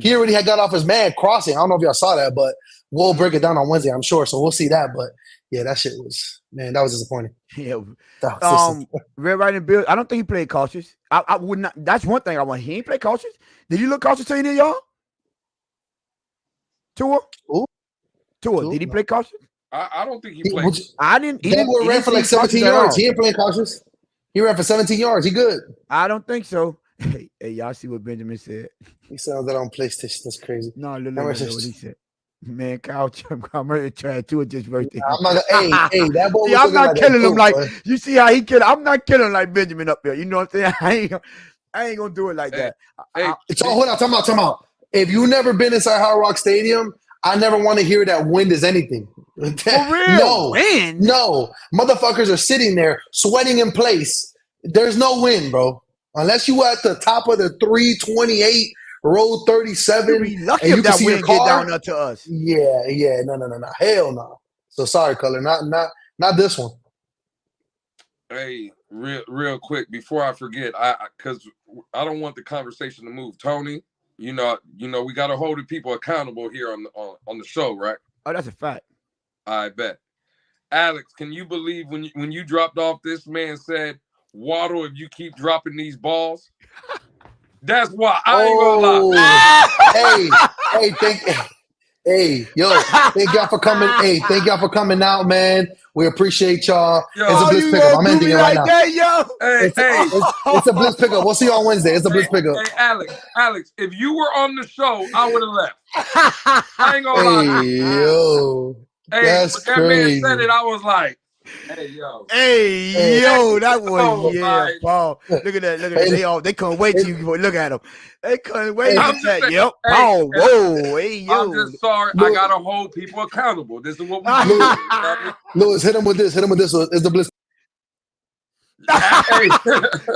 S1: He already had got off his man crossing. I don't know if y'all saw that, but we'll break it down on Wednesday, I'm sure. So we'll see that. But yeah, that shit was, man, that was disappointing.
S2: Yeah. Red Riding Bill, I don't think he played cautious. I would not. That's one thing I want. He ain't play cautious. Did he look cautious to any of y'all? Tua? Did he play cautious?
S3: I don't think he played.
S1: That boy ran for like 17 yards. He ain't playing cautious. He ran for 17 yards. He good.
S2: I don't think so. Hey, y'all see what Benjamin said?
S1: He said that on PlayStation. That's crazy.
S2: No, look what he said. Man, Kyle Murray tried to just birthday.
S1: I'm not. Hey, that boy.
S2: See, I'm not killing him like you see how he killed. I'm not killing like Benjamin up there. You know what I'm saying? I ain't gonna do it like that.
S1: Hold on, time out. If you never been inside Hard Rock Stadium, I never want to hear that wind is anything.
S2: For real?
S1: Wind? No, motherfuckers are sitting there sweating in place. There's no wind, bro. Unless you at the top of the 328, road 37,
S2: be lucky if that wind get down up to us.
S1: Yeah, no, hell no. So sorry, Color, not this one.
S3: Hey, real quick before I forget, because I don't want the conversation to move. Tony, you know, we got to hold the people accountable here on the show, right?
S2: Oh, that's a fact.
S3: I bet. Alex, can you believe when you dropped off, this man said, Waddle, if you keep dropping these balls? That's why I ain't gonna lie.
S1: Hey, yo, thank y'all for coming. Hey, thank y'all for coming out, man. We appreciate y'all.
S3: Yo.
S1: It's a
S2: Oh,
S1: Bliss
S2: you
S1: pickup.
S2: gonna
S1: I'm
S2: do
S1: ending
S2: me
S1: it right
S2: like
S1: now.
S2: that, yo?
S3: Hey, hey,
S1: It's a Bliss pickup. We'll see you on Wednesday. It's a Bliss pickup.
S3: hey, Alex, if you were on the show, I would have left. I ain't gonna lie to you.
S1: Hey, yo,
S3: Hey,
S1: that's
S3: when that man said
S1: crazy.
S3: it, I was like, hey, yo.
S2: Hey,
S1: Hey,
S2: yo, that was
S3: yo, like-
S2: Paul. Look at that.
S1: hey,
S2: They couldn't wait till you look at them. They couldn't wait
S1: Hey,
S2: to
S3: I'm
S2: get
S3: just
S2: that.
S3: saying,
S2: Yep,
S3: hey,
S2: Paul. Whoa, hey,
S3: I'm
S2: yo.
S3: just sorry. I
S1: Lou-
S3: gotta hold people accountable. This is what we do.
S1: Lou-
S3: Okay?
S1: Lewis, hit him with this. Hit him with this. It's the Bliss.
S3: Hey.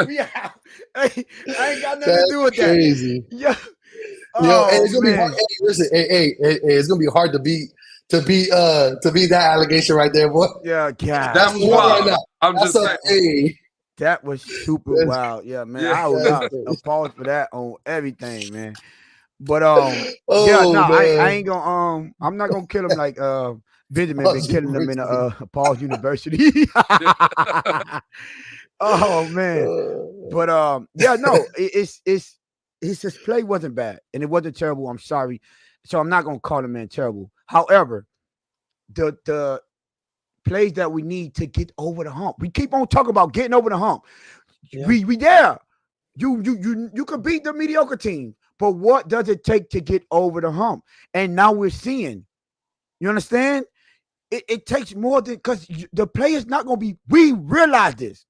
S2: Yeah. Hey, I ain't got nothing to
S1: That's
S2: do with that.
S1: crazy.
S2: Yo,
S1: Yo, hey,
S2: oh
S1: it's gonna be hard.
S2: man.
S1: Hey, listen, hey, it's gonna be hard to beat that allegation right there, boy.
S2: Yeah, God.
S3: That was
S1: That's one right
S3: wild.
S1: now.
S3: I'm
S1: That's
S3: just
S1: a
S3: saying.
S1: hey.
S2: That was super
S1: That's,
S2: wild. Yeah, man.
S3: Yeah.
S2: I owe
S1: that's
S2: y'all a
S1: crazy.
S2: pause for that on everything, man. But yeah, no,
S1: Oh
S2: I
S1: man.
S2: ain't gonna I'm not gonna kill him like Benjamin been
S1: Pause
S2: killing them in
S1: University.
S2: Paul's University. Oh man. But yeah, no, it's his play wasn't bad and it wasn't terrible. I'm sorry. So I'm not gonna call the man terrible. However, the plays that we need to get over the hump. We keep on talking about getting over the hump.
S1: Yeah.
S2: We there. You can beat the mediocre team, but what does it take to get over the hump? And now we're seeing. You understand? It takes more than because the play is not going to be. We realize this.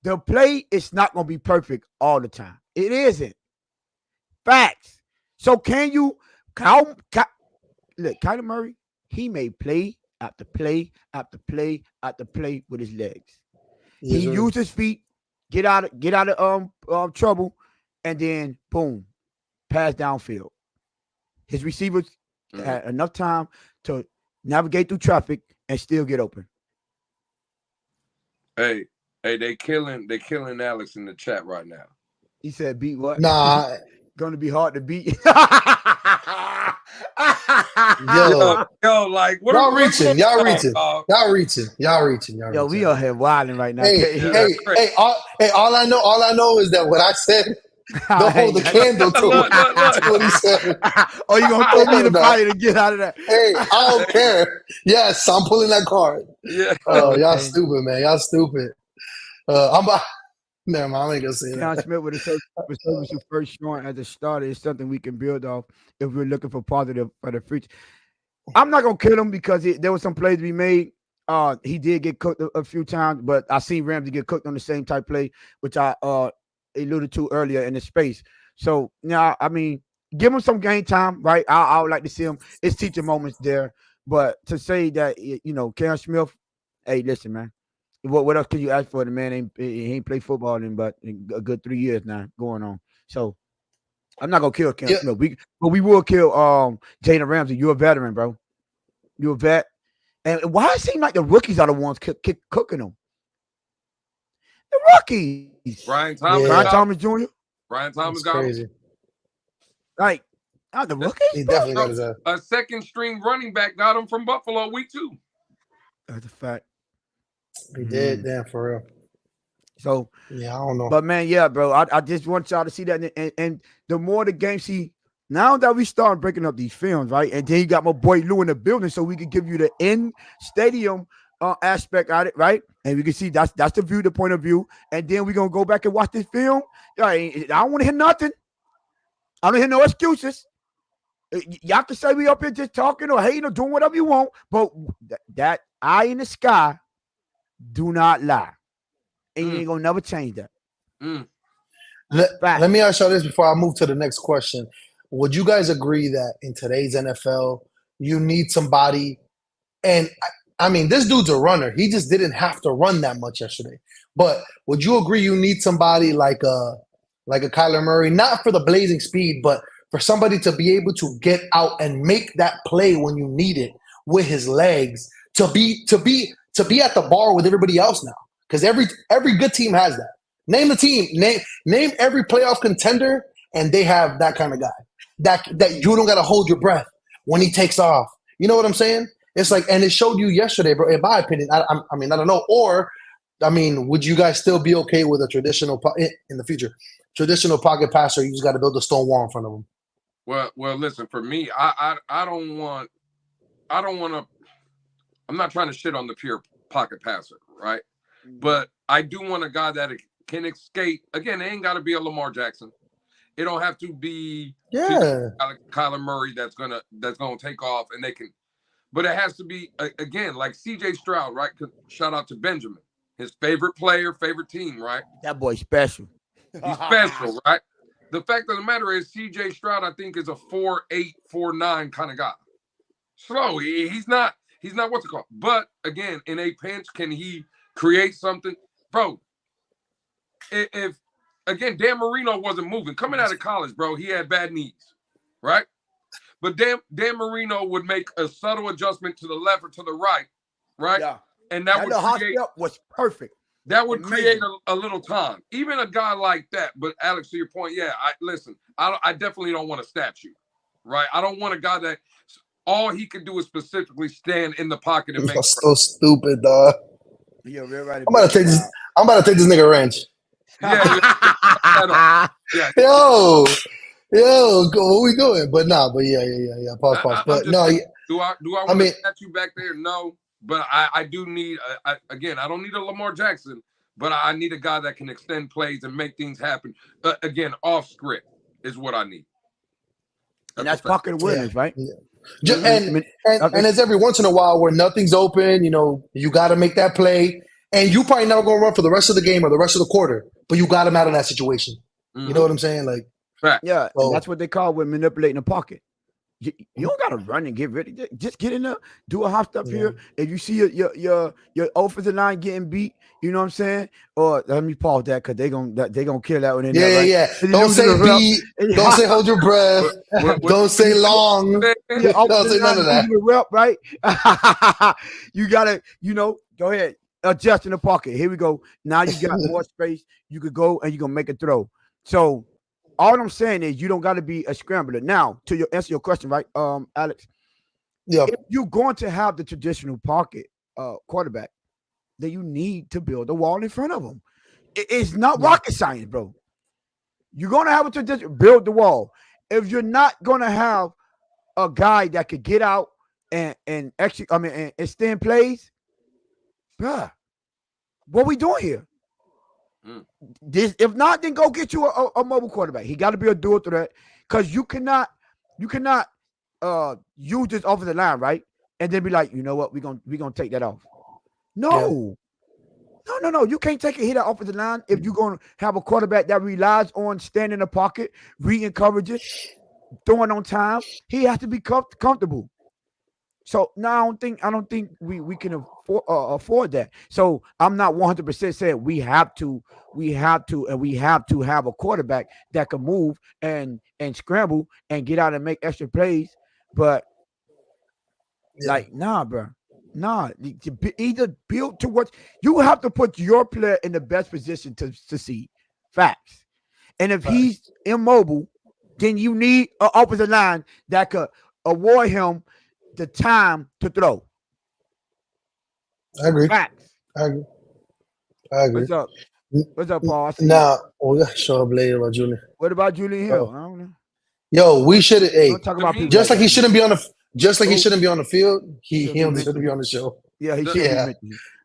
S2: The play is not going to be perfect all the time. It isn't. Facts. So can you? Look, Kyler Murray. He made play after play after play after play with his legs.
S1: Yes,
S2: He
S1: sir.
S2: used his feet, get out of trouble, and then boom, pass downfield. His receivers had enough time to navigate through traffic and still get open.
S3: Hey, they killing Alex in the chat right now.
S2: He said, "Beat what?
S1: Nah,
S2: Going to be hard to beat."
S3: Yo, like what
S1: y'all
S3: are
S1: reaching. Y'all reaching.
S3: dog?
S1: Y'all reaching. Y'all reaching.
S2: Yo, we are here wilding right now.
S1: All I know is that what I said, don't hold the candle to
S3: Look.
S1: what he said.
S2: Oh, you gonna throw me in the
S1: No.
S2: fire to get out of that?
S1: Hey, I don't care. Yes, I'm pulling that card.
S3: Yeah.
S1: Oh, y'all
S2: Okay.
S1: stupid, man. Y'all stupid. I'm about. Never mind. I ain't gonna say
S2: Count
S1: that.
S2: Smith with a service first showing as a starter is something we can build off if we're looking for positive for the future. I'm not gonna kill him because there was some plays we made. He did get cooked a few times, but I seen Ramsey get cooked on the same type play, which I alluded to earlier in the space. So now, I mean, give him some game time, right? I would like to see him. It's teaching moments there, but to say that Cam Smith, hey, listen, man. What else can you ask for? The man he ain't played football in but a good 3 years now going on. So I'm not gonna kill Cam Smith. But we will kill Jalen Ramsey. You're a veteran, bro. You're a vet. And why it seem like the rookies are the ones cooking them? The rookies.
S3: Brian Thomas.
S1: Yeah.
S2: Thomas Jr.
S3: Brian Thomas
S1: That's
S3: got him.
S1: crazy.
S2: Like, not the rookies.
S1: He definitely got his ass.
S3: A second string running back got him from Buffalo week 2.
S2: That's a fact.
S1: He did. Damn, for real.
S2: So
S1: yeah, I don't know.
S2: But man, yeah, bro. I just want y'all to see that, and the more the game, see now that we start breaking up these films, right? And then you got my boy Lou in the building, so we can give you the in stadium aspect of it, right? And we can see that's the view, the point of view, and then we're gonna go back and watch this film. I don't want to hear nothing. I don't hear no excuses. Y'all can say we up here just talking or hating or doing whatever you want, but that eye in the sky do not lie. And you ain't gonna never change that.
S1: Let me ask y'all this before I move to the next question. Would you guys agree that in today's NFL, you need somebody? And I mean, this dude's a runner. He just didn't have to run that much yesterday. But would you agree you need somebody like a Kyler Murray, not for the blazing speed, but for somebody to be able to get out and make that play when you need it with his legs, to be at the bar with everybody else now? Because every good team has that. Name the team. Name every playoff contender, and they have that kind of guy. That you don't gotta hold your breath when he takes off. You know what I'm saying? It's like, and it showed you yesterday, bro. In my opinion, I mean, I don't know. Or, I mean, would you guys still be okay with a traditional in the future traditional pocket passer? You just got to build a stone wall in front of him.
S3: Well, listen. For me, I don't want to. I'm not trying to shit on the pure pocket passer, right? But I do want a guy that can escape. Again, it ain't got to be a Lamar Jackson. It don't have to be Kyler Murray that's gonna take off and they can. But it has to be again like C.J. Stroud, right? Shout out to Benjamin, his favorite player, favorite team, right?
S2: That boy's special.
S3: He's special, right? The fact of the matter is, C.J. Stroud, I think, is a 4'8", 4'9" kind of guy. Slow. He's not what's it called. But again, in a pinch, can he create something, bro? If again, Dan Marino wasn't moving coming out of college, bro, he had bad knees, right? But Dan Marino would make a subtle adjustment to the left or to the right, right?
S2: Yeah.
S3: And that would create
S2: was perfect.
S3: That would create a little time. Even a guy like that. But Alex, to your point, yeah, I definitely don't want a statue, right? I don't want a guy that all he can do is specifically stand in the pocket and make.
S1: That's so stupid, dog.
S2: Yeah, we're right.
S1: I'm about to take this nigga wrench.
S3: Yeah.
S1: Yo, what we doing? But yeah. Pause. But no,
S3: do I want a statue back there? No. But I do need, again, I don't need a Lamar Jackson, but I need a guy that can extend plays and make things happen. Again, off script is what I need.
S2: And that's pocket awareness, right?
S1: Yeah. And it's every once in a while where nothing's open, you got to make that play. And you probably not going to run for the rest of the game or the rest of the quarter, but you got him out of that situation. Mm-hmm. You know what I'm saying?
S2: Yeah, so, that's what they call with manipulating the pocket. You don't gotta run and get ready. Just get in there, do a hop step here. If you see your offensive line getting beat, you know what I'm saying? Or let me pause that because they gonna kill that one in there.
S1: Yeah. Don't say beat. Don't say hold your breath. Don't say long. Don't say none of that.
S2: Rep, right? You gotta, go ahead, adjust in the pocket. Here we go. Now you got more space. You could go and you're gonna make a throw. So. All I'm saying is you don't got to be a scrambler. Now, to answer your question, right, Alex?
S1: Yeah.
S2: If you're going to have the traditional pocket quarterback, then you need to build a wall in front of him. It's not rocket science, bro. You're going to have a tradition, build the wall. If you're not going to have a guy that could get out and actually, and extend plays, bruh, what we doing here? This, if not, then go get you a mobile quarterback. He got to be a dual threat because you cannot use this offensive line, right? And then be like, you know what, we're gonna take that off. No. You can't take a hit off offensive line if you're gonna have a quarterback that relies on standing in the pocket, reading coverages, throwing on time. He has to be comfortable. So now I don't think we can afford that. So I'm not 100% saying we have to have a quarterback that can move and scramble and get out and make extra plays. But nah, bro. Nah, either build to what you have to put your player in the best position to succeed. Facts. And if he's immobile, then you need an offensive line that could avoid him the time to throw.
S1: I agree.
S2: Facts.
S1: I agree.
S2: What's up, Paul?
S1: Nah, we got to show up later about Julian.
S2: What about Julian Hill? I don't know.
S1: Yo, we should have.
S2: Talk about people
S1: just like he shouldn't be on the. Just like he shouldn't be on the field, he shouldn't be on the show.
S2: Yeah, he should. Yeah.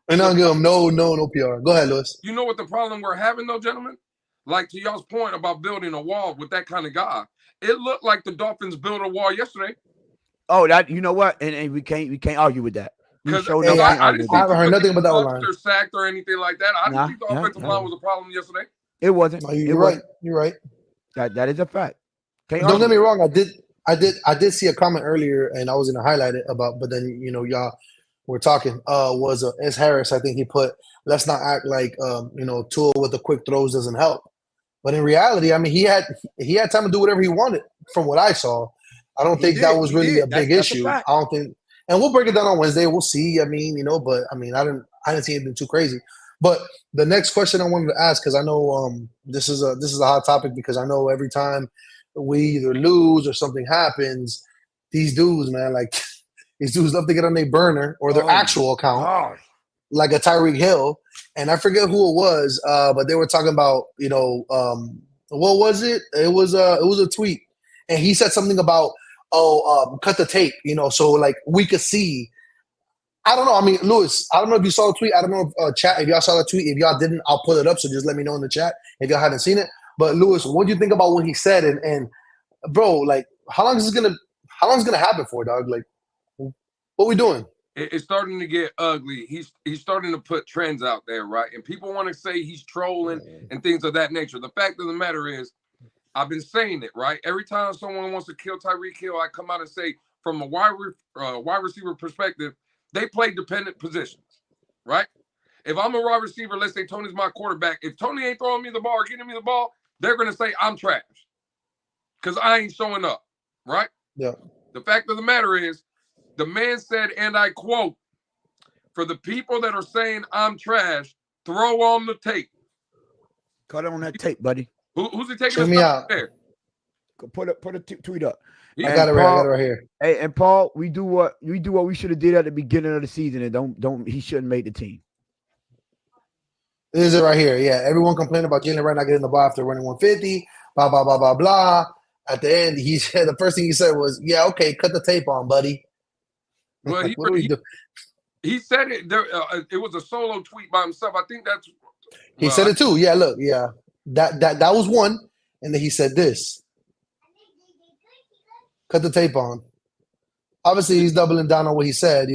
S1: And I'll give him no PR. Go ahead, Lewis.
S3: You know what the problem we're having, though, gentlemen? Like to y'all's point about building a wall with that kind of guy, it looked like the Dolphins built a wall yesterday.
S2: Oh, that you know what? And we can't argue with that.
S3: Because I haven't
S1: heard nothing about that line.
S3: Or sacked or anything like that. I didn't think the offensive line was a problem yesterday.
S2: It wasn't.
S1: No, you're right. You're right.
S2: That is a fact.
S1: Don't get me wrong. I did see a comment earlier, and I was going to highlight it about. But then y'all were talking. Was S. Harris? I think he put. Let's not act like Tua with the quick throws doesn't help. But in reality, I mean, he had time to do whatever he wanted. From what I saw, I don't think that was really a big issue. I don't think. And we'll break it down on Wednesday. We'll see. I mean, but I mean, I didn't see anything too crazy. But the next question I wanted to ask, because I know this is a hot topic, because I know every time we either lose or something happens, these dudes, man, like these dudes love to get on their burner or their actual account, like a Tyreek Hill, and I forget who it was, but they were talking about what was it? It was a tweet, and he said something about cut the tape, so like we could see. I don't know. I mean, Lewis, I don't know if you saw the tweet. I don't know if chat, if y'all saw the tweet. If y'all didn't, I'll pull it up. So just let me know in the chat if y'all haven't seen it. But Lewis, what do you think about what he said? And bro, like, how long is this gonna happen for, dog? Like, what we doing?
S3: It's starting to get ugly. He's starting to put trends out there, right? And people want to say he's trolling and things of that nature. The fact of the matter is, I've been saying it, right? Every time someone wants to kill Tyreek Hill, I come out and say, from a wide receiver perspective, they play dependent positions, right? If I'm a wide receiver, let's say Tony's my quarterback. If Tony ain't throwing me the ball or getting me the ball, they're going to say I'm trash because I ain't showing up, right?
S1: Yeah.
S3: The fact of the matter is, the man said, and I quote, for the people that are saying I'm trash, throw on the tape.
S2: Cut on that tape, buddy.
S3: Who's he taking
S1: Check me out.
S3: there?
S2: Put a tweet up.
S1: I got it right here.
S2: Hey, and Paul, we do what we should have did at the beginning of the season, and don't he shouldn't make the team.
S1: This is it right here. Yeah, everyone complained about Jalen Wright not getting the ball after running 150. Blah blah blah blah blah. At the end, he said the first thing he said was, "Yeah, okay, cut the tape on, buddy."
S3: Well, he said it. It was a solo tweet by himself. I think that's.
S1: He said it too. Yeah, look, yeah, that was one, and then he said this. Cut the tape on. Obviously, he's doubling down on what he said.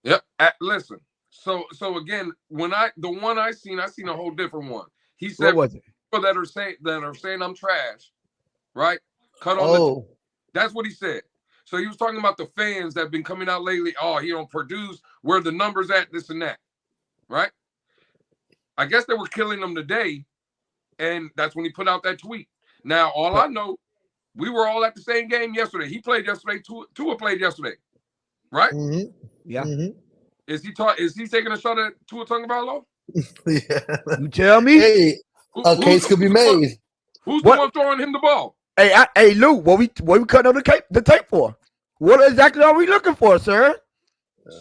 S3: Yep. Listen. So again, the one I seen a whole different one. He said,
S2: what was it?
S3: People that are saying I'm trash, right? Cut on. That's what he said. So he was talking about the fans that have been coming out lately. Oh, he don't produce. Where the numbers at? This and that, right? I guess they were killing him today, and that's when he put out that tweet. Now, all I know, we were all at the same game yesterday. He played yesterday. Tua played yesterday, right?
S1: Mm-hmm.
S2: Yeah.
S1: Mm-hmm.
S3: Is he taking a shot at Tua Tagovailoa?
S1: Yeah.
S2: You tell me.
S1: Hey, a case could be made.
S3: Who's the one throwing him the ball?
S2: Hey, Lou, what we cutting on the tape for? What exactly are we looking for, sir?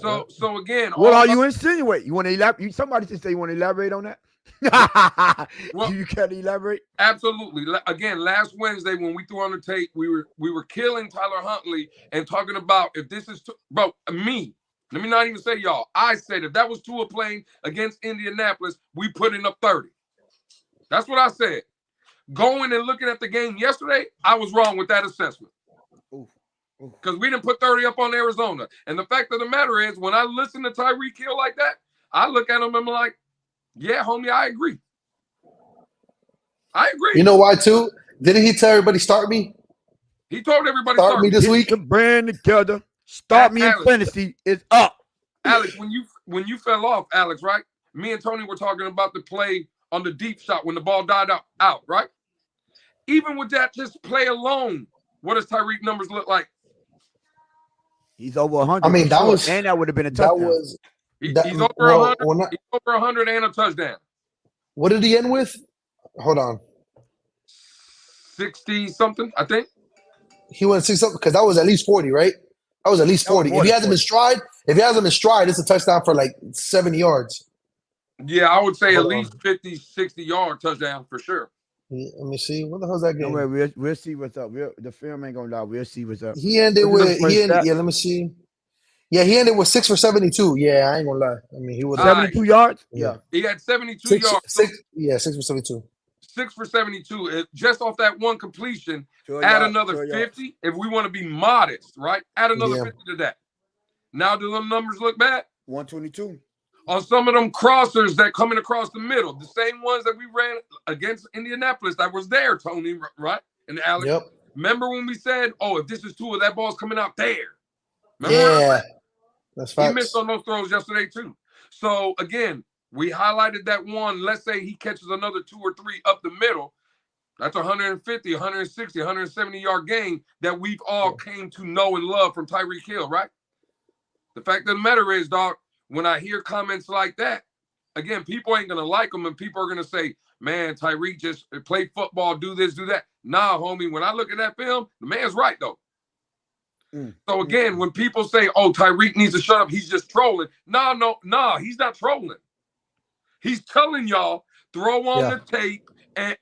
S3: So again,
S2: what are you insinuating? You want to elaborate? Somebody just say you want to elaborate on that.
S3: Well,
S2: you can't elaborate.
S3: Absolutely. Again, last Wednesday when we threw on the tape, we were killing Tyler Huntley and talking about if this is bro, me. Let me not even say y'all. I said if that was Tua playing against Indianapolis, we put in up 30. That's what I said. Going and looking at the game yesterday, I was wrong with that assessment. Because we didn't put 30 up on Arizona. And the fact of the matter is, when I listen to Tyreek Hill like that, I look at him and I'm like, yeah, homie, I agree. I agree.
S1: You know why, too? Didn't he tell everybody start me?
S3: He told everybody
S1: start me this week.
S2: The brand together. Start me in fantasy is up.
S3: Alex, when you fell off, Alex, right? Me and Tony were talking about the play on the deep shot when the ball died out, right? Even with that just play alone, what does Tyreek numbers look like?
S2: He's over 100.
S1: I mean, that
S2: would have been a touchdown.
S3: He's over 100. He's over 100 and a touchdown.
S1: What did he end with? Hold on.
S3: 60 something, I think.
S1: He went 60 something because that was at least 40, right? That was at least 40. If he hasn't been stride, it's a touchdown for like 70 yards.
S3: Yeah, I would say at least 50, 60-yard touchdown for sure.
S1: Let me see. What the hell's that game?
S2: We'll see what's up. The film ain't gonna lie. We'll see what's up.
S1: He ended with let me see. Yeah, he ended with 6 for 72. Yeah, I ain't gonna lie. I mean, he was
S2: 72 yards. Yeah,
S3: he had 72 yards.
S1: 6 for 72.
S3: 6 for 72. Just off that one completion, add another 50. If we want to be modest, right? Add another 50 to that. Now, do them numbers look bad?
S2: 122.
S3: On some of them crossers that coming across the middle, the same ones that we ran against Indianapolis that was there, Tony, right? And Alex.
S1: Yep.
S3: Remember when we said, oh, if this is Tua, that ball's coming out there.
S1: Remember that's facts.
S3: He missed on those throws yesterday, too. So, again, we highlighted that one. Let's say he catches another 2 or 3 up the middle. That's 150, 160, 170-yard gain that we've all came to know and love from Tyreek Hill, right? The fact of the matter is, dog, when I hear comments like that, again, people ain't going to like them, and people are going to say, man, Tyreek just play football, do this, do that. Nah, homie, when I look at that film, the man's right, though. So, again, when people say, oh, Tyreek needs to shut up, he's just trolling. No, he's not trolling. He's telling y'all, throw on the tape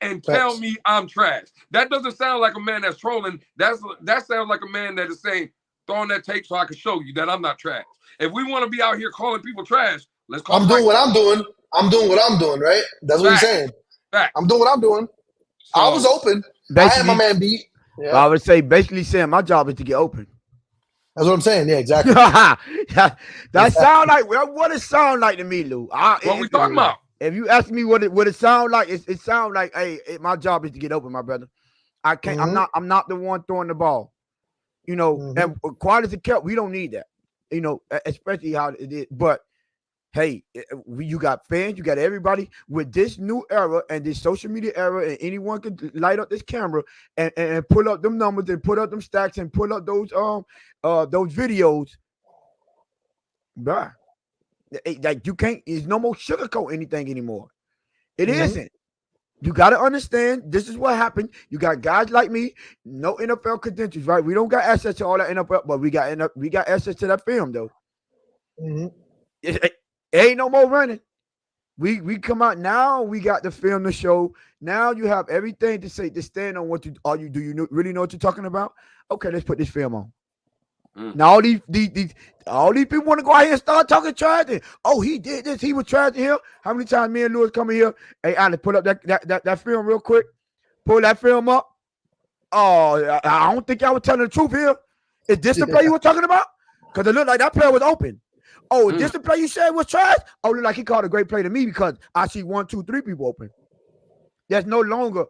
S3: and tell me I'm trash. That doesn't sound like a man that's trolling. That sounds like a man that is saying, throwing that tape so I can show you that I'm not trash. If we want to be out here calling people trash, let's call
S1: I'm doing what I'm doing. I'm doing what I'm doing, right? That's what he's saying. I'm doing what I'm doing. So, I was open. I had my man beat.
S2: Yeah. I would say basically saying my job is to get open.
S1: That's what I'm saying. Yeah, exactly.
S2: that sound like what it sound like to me, Lou.
S3: What we talking about?
S2: If you ask me what it sound like, it sound like, hey, my job is to get open, my brother. I can't. I'm not the one throwing the ball. You know, and quiet as it kept, we don't need that. You know, especially how it is. But hey, you got fans, you got everybody with this new era and this social media era, and anyone can light up this camera and pull up them numbers and put up them stacks and pull up those videos. Bruh. Like you can't, there's no more sugarcoat anything anymore. It isn't. You got to understand, this is what happened. You got guys like me, no NFL credentials, right? We don't got access to all that NFL, but we got access to that film though. It ain't no more running. We come out now. We got the film to show. Now you have everything to say to stand on. Do you really know what you're talking about? Okay, let's put this film on. Now all these people want to go out here and start talking trash. Oh, he did this. He was trash here. How many times me and Lewis come in here? Hey, Alex, pull up that film real quick. Pull that film up. Oh, I don't think y'all were telling the truth here. Is this the play you were talking about? Because it looked like that player was open. Oh, is this the play you said was trash? Oh, look like he called a great play to me because I see 1, 2, 3 people open. There's no longer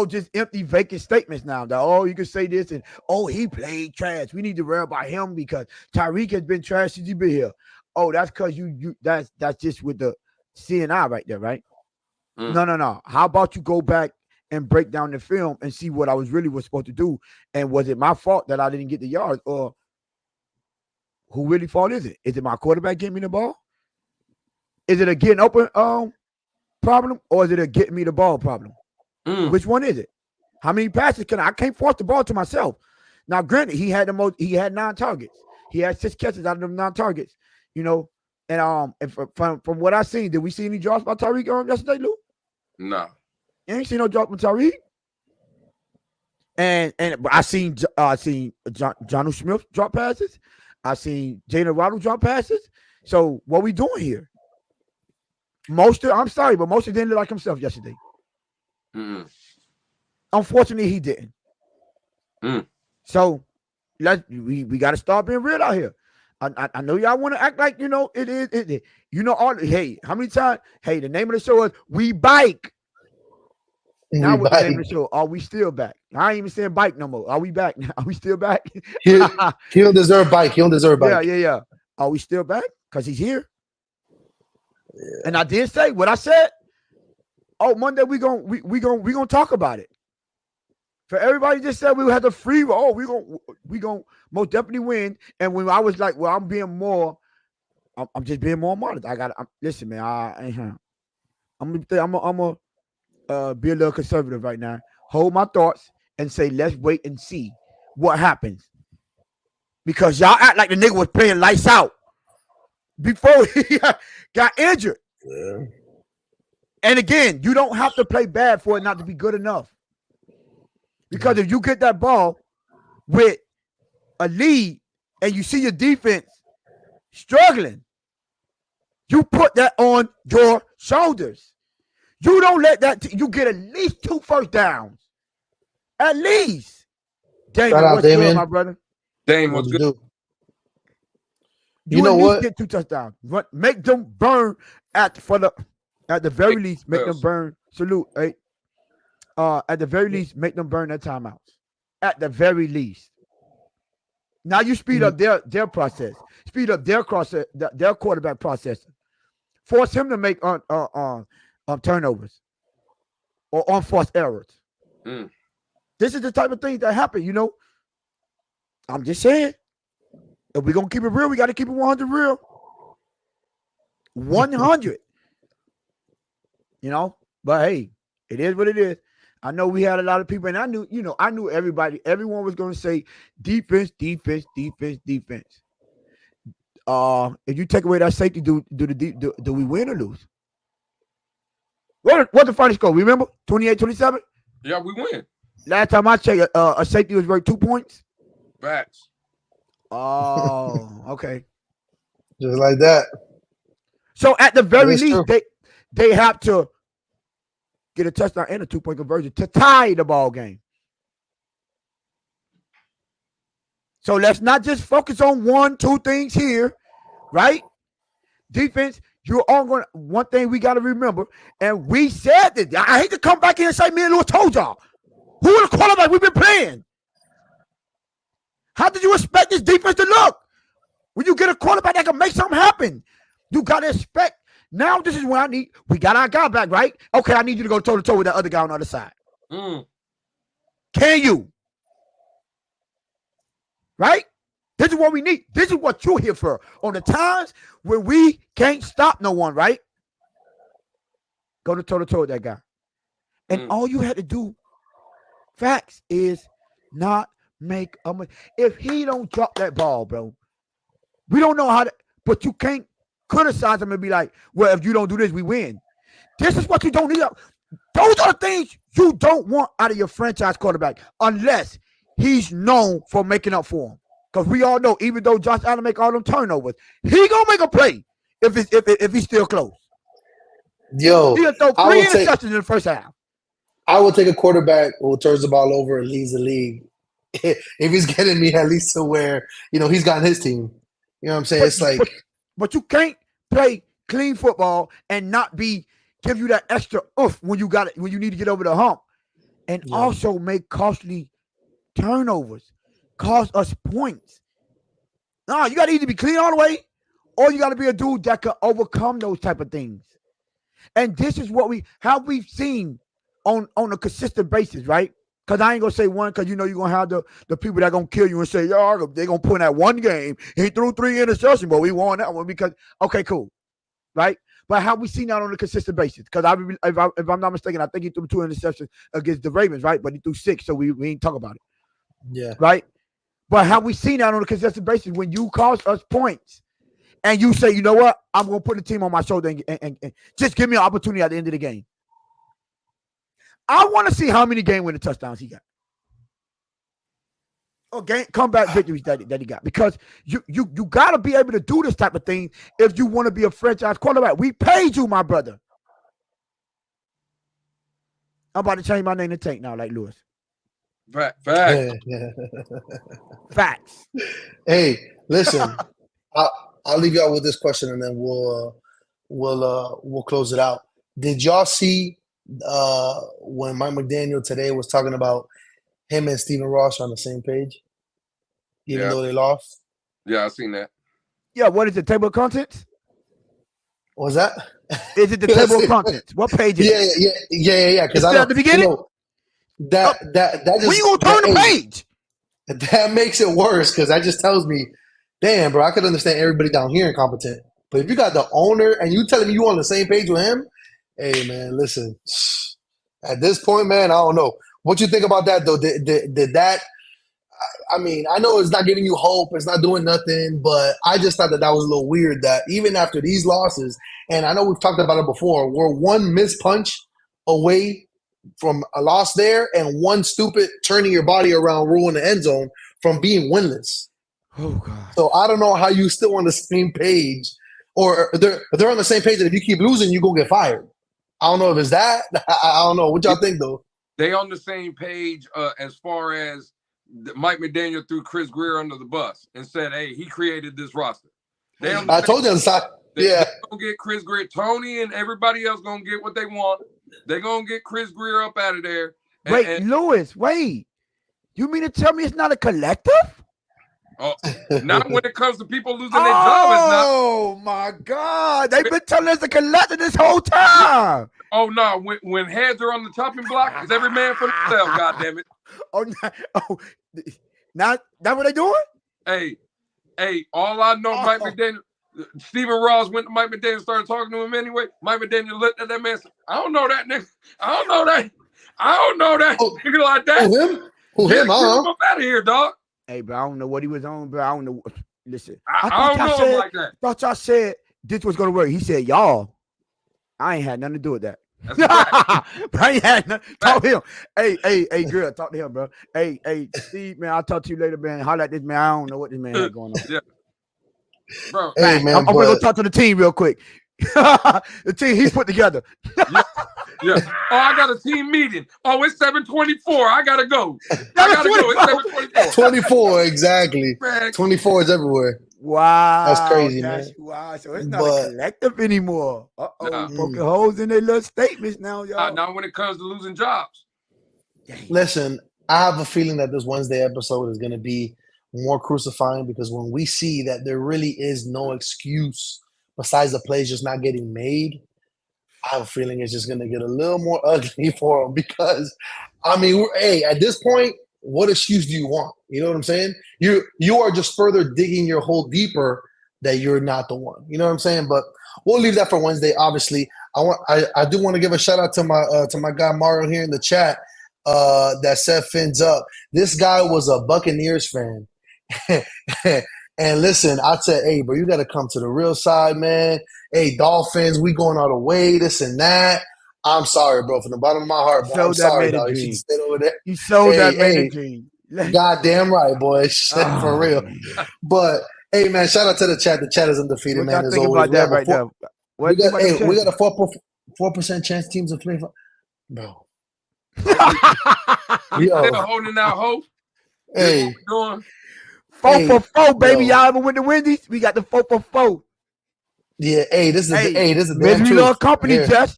S2: just empty vacant statements now. That you can say this and he played trash. We need to worry about him because Tyreek has been trash since he been here. Oh, that's because that's just with the CNI right there, right? No. How about you go back and break down the film and see what I was supposed to do? And was it my fault that I didn't get the yards, or who really fault is it? Is it my quarterback getting me the ball? Is it a getting open problem, or is it a getting me the ball problem? Which one is it? How many passes I can't force the ball to myself. Now, granted, he had 9 targets. He had 6 catches out of them 9 targets. You know, and from what I seen, did we see any drops by Tyreek yesterday, Lou?
S3: No.
S2: You ain't seen no drops by Tyreek. And I seen Jonnu Smith drop passes. I seen Jalen Waddle drop passes. So what we doing here? I'm sorry, but Mostert didn't look like himself yesterday. Unfortunately, he didn't. So we got to start being real out here. I know y'all want to act like it is. Hey, how many times? Hey, the name of the show is We Bike. Now what's the name of the show? Are we still back? I ain't even saying bike no more. Are we back now? Are we still back?
S1: He don't deserve bike. He don't deserve bike.
S2: Yeah. Are we still back? Because he's here. Yeah. And I did say what I said. Oh, Monday we gonna talk about it. For everybody just said we had the free. Oh, we gonna most definitely win. And when I was like, well, I'm just being more modest. Listen, man. I'm gonna be a little conservative right now. Hold my thoughts and say let's wait and see what happens. Because y'all act like the nigga was playing lights out before he got injured. Yeah. And again, you don't have to play bad for it not to be good enough. Because if you get that ball with a lead and you see your defense struggling, you put that on your shoulders. You don't let that. You get at least 2 first downs. At least. Damon, what's good, my brother?
S3: Damon, what's good?
S2: You know what? Get 2 touchdowns. Make them burn at the very least. Make them burn. Salute. Hey. At the very least, make them burn their timeouts. At the very least. Now you speed up their process. Speed up their quarterback process. Force him to make turnovers or unforced errors. This is the type of things that happen, I'm just saying. If we're going to keep it real, we got to keep it 100 real. 100. But hey, it is what it is. I know we had a lot of people, and I knew everyone was going to say defense. If you take away that safety, do we win or lose? What the final score? Remember? 28-27?
S3: Yeah, we win.
S2: Last time I checked, a safety was worth 2 points.
S3: Facts.
S2: Oh, okay.
S1: Just like that.
S2: So at the very
S1: That's
S2: least,
S1: true.
S2: they have to get a touchdown and a 2-point conversion to tie the ball game. So let's not just focus on 1-2 things here, right? Defense, you're all going to, one thing we got to remember, and we said that, I hate to come back here and say, me and Lewis told y'all, who are the quarterback we've been playing? How did you expect this defense to look? When you get a quarterback that can make something happen, you got to expect. Now this is what I need. We got our guy back, right? Okay, I need you to go toe-to-toe with that other guy on the other side. Can you? Right? This is what we need. This is what you're here for. On the times when we can't stop no one, right? Go to toe-to-toe with that guy. And all you had to do, facts, is not make a mistake. If he don't drop that ball, bro, we don't know how to, but you can't criticize him and be like, well, if you don't do this, we win. This is what you don't need. Those are the things you don't want out of your franchise quarterback unless he's known for making up for him. Because we all know, even though Josh Allen make all them turnovers, he gonna make a play if he's still close.
S1: Yo,
S2: He'll throw 3 interceptions in the first half.
S1: I would take a quarterback who turns the ball over and leads the league if he's getting me at least to where, he's gotten his team. You know what I'm saying? It's like,
S2: but you can't play clean football and not give you that extra oof when you got it, when you need to get over the hump, and also make costly turnovers, cost us points. No, you got to either be clean all the way, or you got to be a dude that can overcome those type of things. And this is what we've seen on a consistent basis, right? Because I ain't gonna say one, because you're gonna have the people that gonna kill you and say, y'all, they're gonna put in that one game. He threw 3 interceptions, but we won that one because okay, cool. Right? But how we seen that on a consistent basis? Because if I'm not mistaken, I think he threw 2 interceptions against the Ravens, right? But he threw 6, so we ain't talk about it.
S1: Yeah.
S2: Right? But how we seen that on a consistent basis when you cost us points and you say, you know what, I'm gonna put the team on my shoulder and just give me an opportunity at the end of the game. I want to see how many game-winning touchdowns he got. Or comeback victories that he got. Because you got to be able to do this type of thing if you want to be a franchise quarterback. We paid you, my brother. I'm about to change my name to Tank now, like Lewis.
S3: Facts.
S2: Facts.
S1: Hey, listen, I'll leave y'all with this question and then we'll close it out. Did y'all see when Mike McDaniel today was talking about him and Stephen Ross are on the same page, even though they lost?
S3: Yeah, I seen that.
S2: Yeah, what is the table of contents?
S1: What was that?
S2: Is it the table of contents? What page is it?
S1: Yeah. Because
S2: at the beginning.
S1: That just,
S2: when you gonna turn the page?
S1: That makes it worse because that just tells me, damn, bro, I could understand everybody down here incompetent, but if you got the owner and you telling me you on the same page with him, hey man, listen. At this point, man, I don't know. What you think about that, though? Did that – I mean, I know it's not giving you hope. It's not doing nothing. But I just thought that was a little weird that even after these losses – and I know we've talked about it before – we're one missed punch away from a loss there and one stupid turning your body around, ruin the end zone from being winless.
S2: Oh, God.
S1: So I don't know how you still on the same page. Or they're on the same page that if you keep losing, you're going to get fired. I don't know if it's that. I don't know. What y'all think, though?
S3: They on the same page as far as Mike McDaniel threw Chris Greer under the bus and said, hey, he created this roster.
S1: I told you on the side.
S3: They're going to get Chris Greer. Tony and everybody else going to get what they want. They're going to get Chris Greer up out of there.
S2: Lewis, wait. You mean to tell me it's not a collective?
S3: Oh, not when it comes to people losing their job. It's not.
S2: Oh my God! They've been telling us to collect this whole time.
S3: Oh no! When heads are on the chopping block, it's every man for themselves. God damn it!
S2: Now that's what they doing?
S3: Hey! All I know, Mike McDaniel, Stephen Ross went to Mike McDaniel, started talking to him anyway. Mike McDaniel looked at that man. Said, I don't know that nigga. I don't know that nigga like that.
S1: Who him?
S3: Get him up out of here, dog.
S2: Hey, bro, I don't know what he was on, bro. I don't know. Listen,
S3: I don't know him like that.
S2: Thought y'all said this was gonna work. He said, y'all. I ain't had nothing to do with that.
S3: That's a fact.
S2: Brian had nothing. Talk to him. Hey, girl, talk to him, bro. Hey, Steve, man, I'll talk to you later, man. Holla at this man. I don't know what this man had going on.
S3: Yeah. Bro,
S1: Hey, man,
S2: I'm gonna go talk to the team real quick. The team he put together.
S3: yeah. Oh, I got a team meeting. Oh, it's 7:24. I gotta go. It's 7:24.
S1: 24, exactly.
S3: Man,
S1: 24 is everywhere.
S2: Wow,
S1: That's crazy, man.
S2: Wow, so it's not a collective anymore.
S3: Nah.
S2: Poking holes in their little statements now, y'all.
S3: not when it comes to losing jobs.
S1: Listen, I have a feeling that this Wednesday episode is going to be more crucifying because when we see that there really is no excuse besides the plays just not getting made, I have a feeling it's just going to get a little more ugly for them because, I mean, hey, at this point, what excuse do you want? You know what I'm saying? You are just further digging your hole deeper that you're not the one. You know what I'm saying? But we'll leave that for Wednesday. Obviously, I do want to give a shout out to my guy Mario here in the chat that said fins up. This guy was a Buccaneers fan. And listen, I said, hey, bro, you got to come to the real side, man. Hey, Dolphins, we going all the way, this and that. I'm sorry, bro, from the bottom of my heart. Bro. I'm sorry, dog. You should stay over there.
S2: You sold that man a dream.
S1: Goddamn right, boy. For real. But, hey, man, shout out to the chat. The chat is undefeated, man.
S2: What think about that right there?
S1: We got a 4% chance teams to play for. Bro.
S3: They're holding out hope.
S1: Hey.
S3: Doing.
S2: 4 for 4, baby. Y'all ever went to Wendy's? We got the 4 for 4.
S1: Yeah, this is
S2: Misery Love Company, Jess.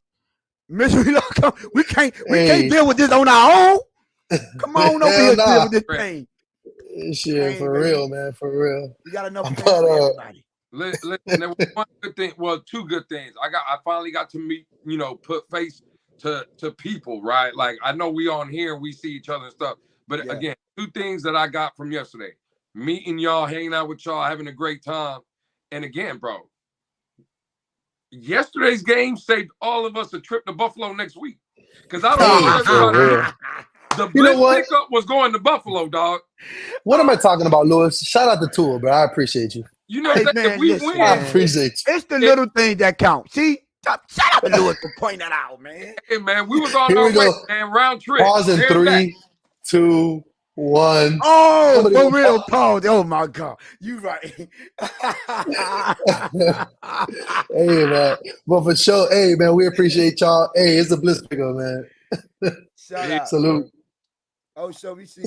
S2: Misery Love Company. We can't deal with this on our own. Come on over here, deal with this thing.
S1: Shit, for real, man, for real.
S2: We got enough for everybody.
S3: Listen, there was one good thing. Well, two good things. I finally got to meet, put face to people, right? Like I know we on here and we see each other and stuff. But again, two things that I got from yesterday. Meeting y'all, hanging out with y'all, having a great time. And again, bro, yesterday's game saved all of us a trip to Buffalo next week. Because I don't know the Blitz pickup was going to Buffalo, dog.
S1: What am I talking about, Lewis? Shout out to Tua, bro. I appreciate you.
S3: You know that if we win,
S1: I appreciate you.
S2: It's the little things that count. See? Shout out to Lewis for pointing that out, man.
S3: Hey, man, we was on our way, man. Round trip.
S1: Pause in 3, 2, 1.
S2: Oh, for real, pause. Oh my God, you right.
S1: Hey, man, but for sure, hey, man, we appreciate y'all. Hey, it's a Blitz pickup, man.
S2: Shout out.
S1: Salute.
S2: Oh, so we see.